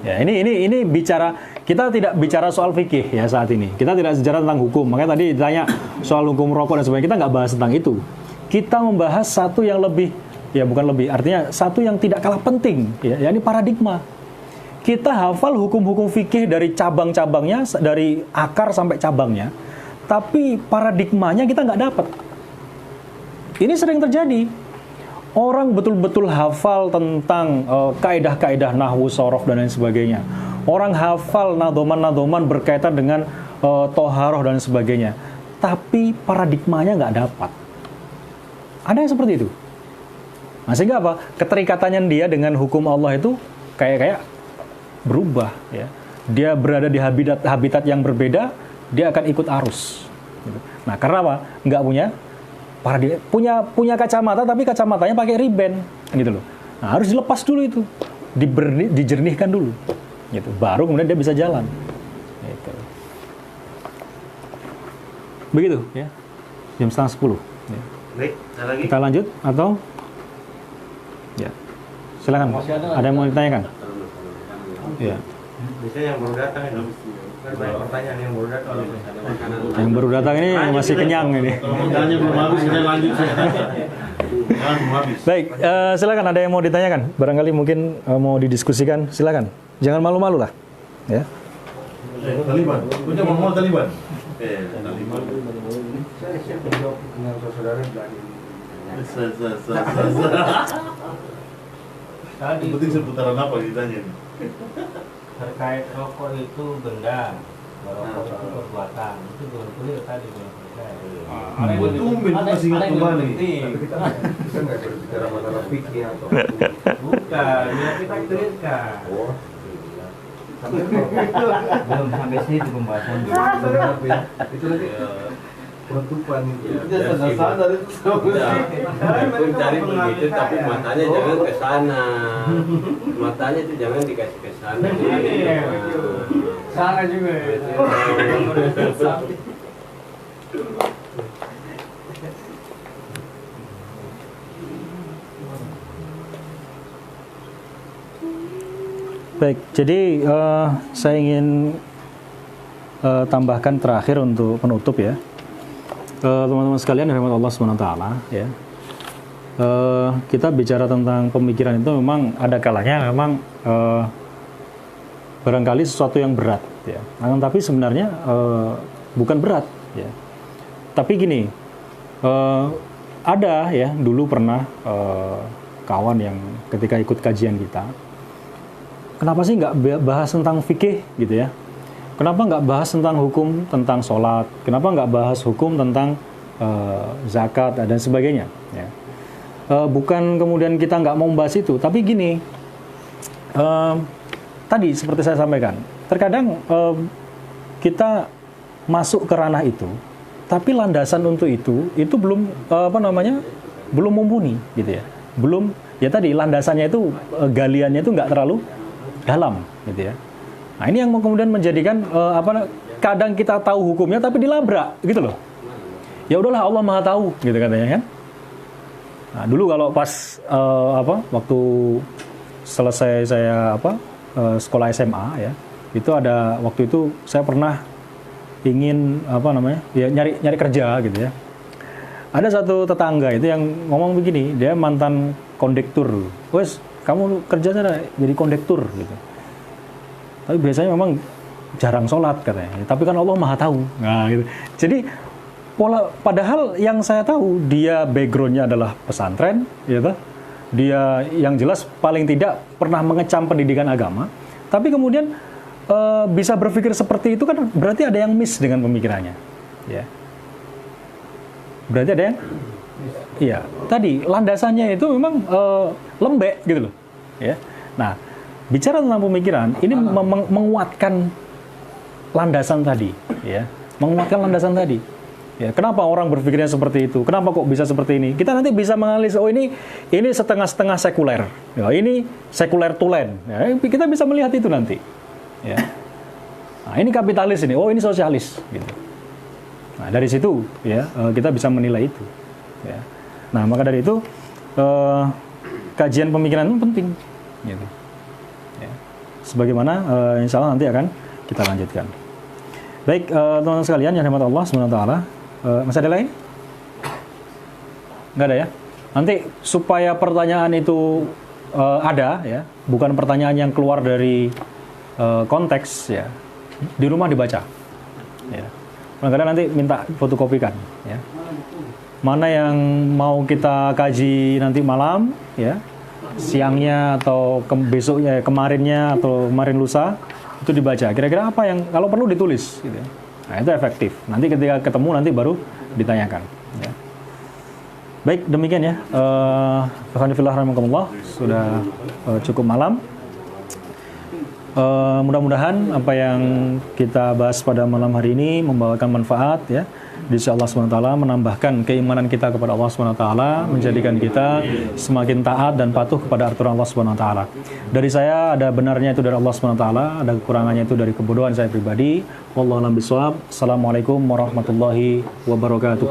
Ya, ini bicara, kita tidak bicara soal fikih ya saat ini. Kita tidak bicara tentang hukum. Makanya tadi ditanya soal hukum rokok dan sebagainya, kita nggak bahas tentang itu. Kita membahas satu yang lebih, ya bukan lebih, artinya satu yang tidak kalah penting, ya, yakni paradigma. Kita hafal hukum-hukum fikih dari cabang-cabangnya, dari akar sampai cabangnya, tapi paradigmanya kita nggak dapat. Ini sering terjadi. Orang betul-betul hafal tentang kaidah-kaidah nahwu, sorof, dan lain sebagainya. Orang hafal nadoman-nadoman berkaitan dengan toharoh dan sebagainya. Tapi paradigmanya nggak dapat. Ada yang seperti itu. Nah, sehingga apa? Keterikatannya dia dengan hukum Allah itu kayak berubah, ya. Dia berada di habitat yang berbeda, dia akan ikut arus. Nah, karena apa? Nggak punya kacamata, tapi kacamatanya pakai riben, gitu loh. Nah, harus dilepas dulu itu, dijernihkan dulu, gitu. Baru kemudian dia bisa jalan. Gitu. Begitu, ya. Jam 9:30. Ya. Baik, lagi. Kita lanjut atau? Ya. Silakan. Ada yang mau ditanyakan? Ya. Biasanya yang baru datang itu kan banyak pertanyaan yang baru datang. Yang baru datang ini masih kenyang ini. Pertanyaannya belum habis, kita lanjut. Jangan belum habis. Baik, silakan, ada yang mau ditanyakan. Barangkali mungkin mau didiskusikan, silakan. Jangan malu-malu lah, ya. Taliban, punya mau Taliban. Taliban. Saya siap menjawab dengan saudara berani. Yang penting seputaran apa ditanya ini? Terkait rokok itu benda, rokok itu perbuatan, itu belum clear tadi belum selesai. Tumben masih ingat kembali. Tapi kita nggak berbicara masalah fikih atau bukan, ya kita clearkan. Belum sampai situ pembahasan. itu nanti penutupan. Dia sadar-sadar itu Pun cari begitu, tapi matanya jangan ke sana. Matanya itu jangan dikasih ke sana. Sana juga. Baik, jadi saya ingin tambahkan terakhir untuk penutup, ya. Teman-teman sekalian yang dirahmati Allah SWT, ya. Kita bicara tentang pemikiran itu memang ada kalanya memang barangkali sesuatu yang berat, ya. Tapi sebenarnya bukan berat, ya. Tapi gini, ada ya dulu pernah kawan yang ketika ikut kajian kita, kenapa sih nggak bahas tentang fikih gitu ya? Kenapa nggak bahas tentang hukum tentang sholat? Kenapa nggak bahas hukum tentang zakat dan sebagainya? Ya. Bukan kemudian kita nggak mau membahas itu, tapi gini, tadi seperti saya sampaikan, terkadang kita masuk ke ranah itu, tapi landasan untuk itu belum belum mumpuni, gitu ya. Belum, ya tadi landasannya itu galiannya itu nggak terlalu dalam, gitu ya. Nah, ini yang kemudian menjadikan kadang kita tahu hukumnya tapi dilabrak, gitu loh. Ya udahlah, Allah Maha tahu, gitu katanya kan. Nah, dulu kalau pas waktu selesai saya sekolah SMA ya, itu ada waktu itu saya pernah ingin nyari kerja gitu ya. Ada satu tetangga itu yang ngomong begini, dia mantan kondektur. Wes, kamu kerjanya jadi kondektur gitu. Tapi biasanya memang jarang sholat katanya. Tapi kan Allah Maha tahu. Nah, gitu. Jadi padahal yang saya tahu dia backgroundnya adalah pesantren, ya toh? Dia yang jelas paling tidak pernah mengecam pendidikan agama, tapi kemudian bisa berpikir seperti itu kan berarti ada yang miss dengan pemikirannya, ya. Berarti ada yang, iya. Tadi landasannya itu memang lembek gitu loh, ya. Nah, bicara tentang pemikiran ini menguatkan landasan tadi, ya. Menguatkan landasan tadi. Ya, kenapa orang berpikirnya seperti itu? Kenapa kok bisa seperti ini? Kita nanti bisa menganalisis, oh ini setengah-setengah sekuler. Ya, ini sekuler tulen. Ya, kita bisa melihat itu nanti. Ya. Nah, ini kapitalis ini. Oh, ini sosialis gitu. Nah, dari situ ya kita bisa menilai itu. Ya. Nah, maka dari itu kajian pemikiran itu penting gitu. Ya. Sebagaimana insya Allah nanti akan kita lanjutkan. Baik, teman-teman sekalian yang dirahmati Allah Subhanahu wa taala, masih ada lain? Enggak ada ya? Nanti supaya pertanyaan itu ada ya, bukan pertanyaan yang keluar dari konteks ya. Di rumah dibaca. Ya. Kadang-kadang nanti minta fotokopikan ya. Mana yang mau kita kaji nanti malam ya, siangnya atau besoknya, kemarinnya atau kemarin lusa, itu dibaca. Kira-kira apa yang kalau perlu ditulis gitu ya. Nah, itu efektif. Nanti ketika ketemu nanti baru ditanyakan ya. Baik, demikian ya. Alhamdulillah rahimakumullah, sudah cukup malam. Mudah-mudahan apa yang kita bahas pada malam hari ini membawakan manfaat ya. Di sisi Allah SWT, menambahkan keimanan kita kepada Allah SWT, menjadikan kita semakin taat dan patuh kepada aturan Allah SWT. Dari saya ada benarnya itu dari Allah SWT, ada kekurangannya itu dari kebodohan saya pribadi. Wallahu a'lam bishawab. Assalamualaikum warahmatullahi wabarakatuh.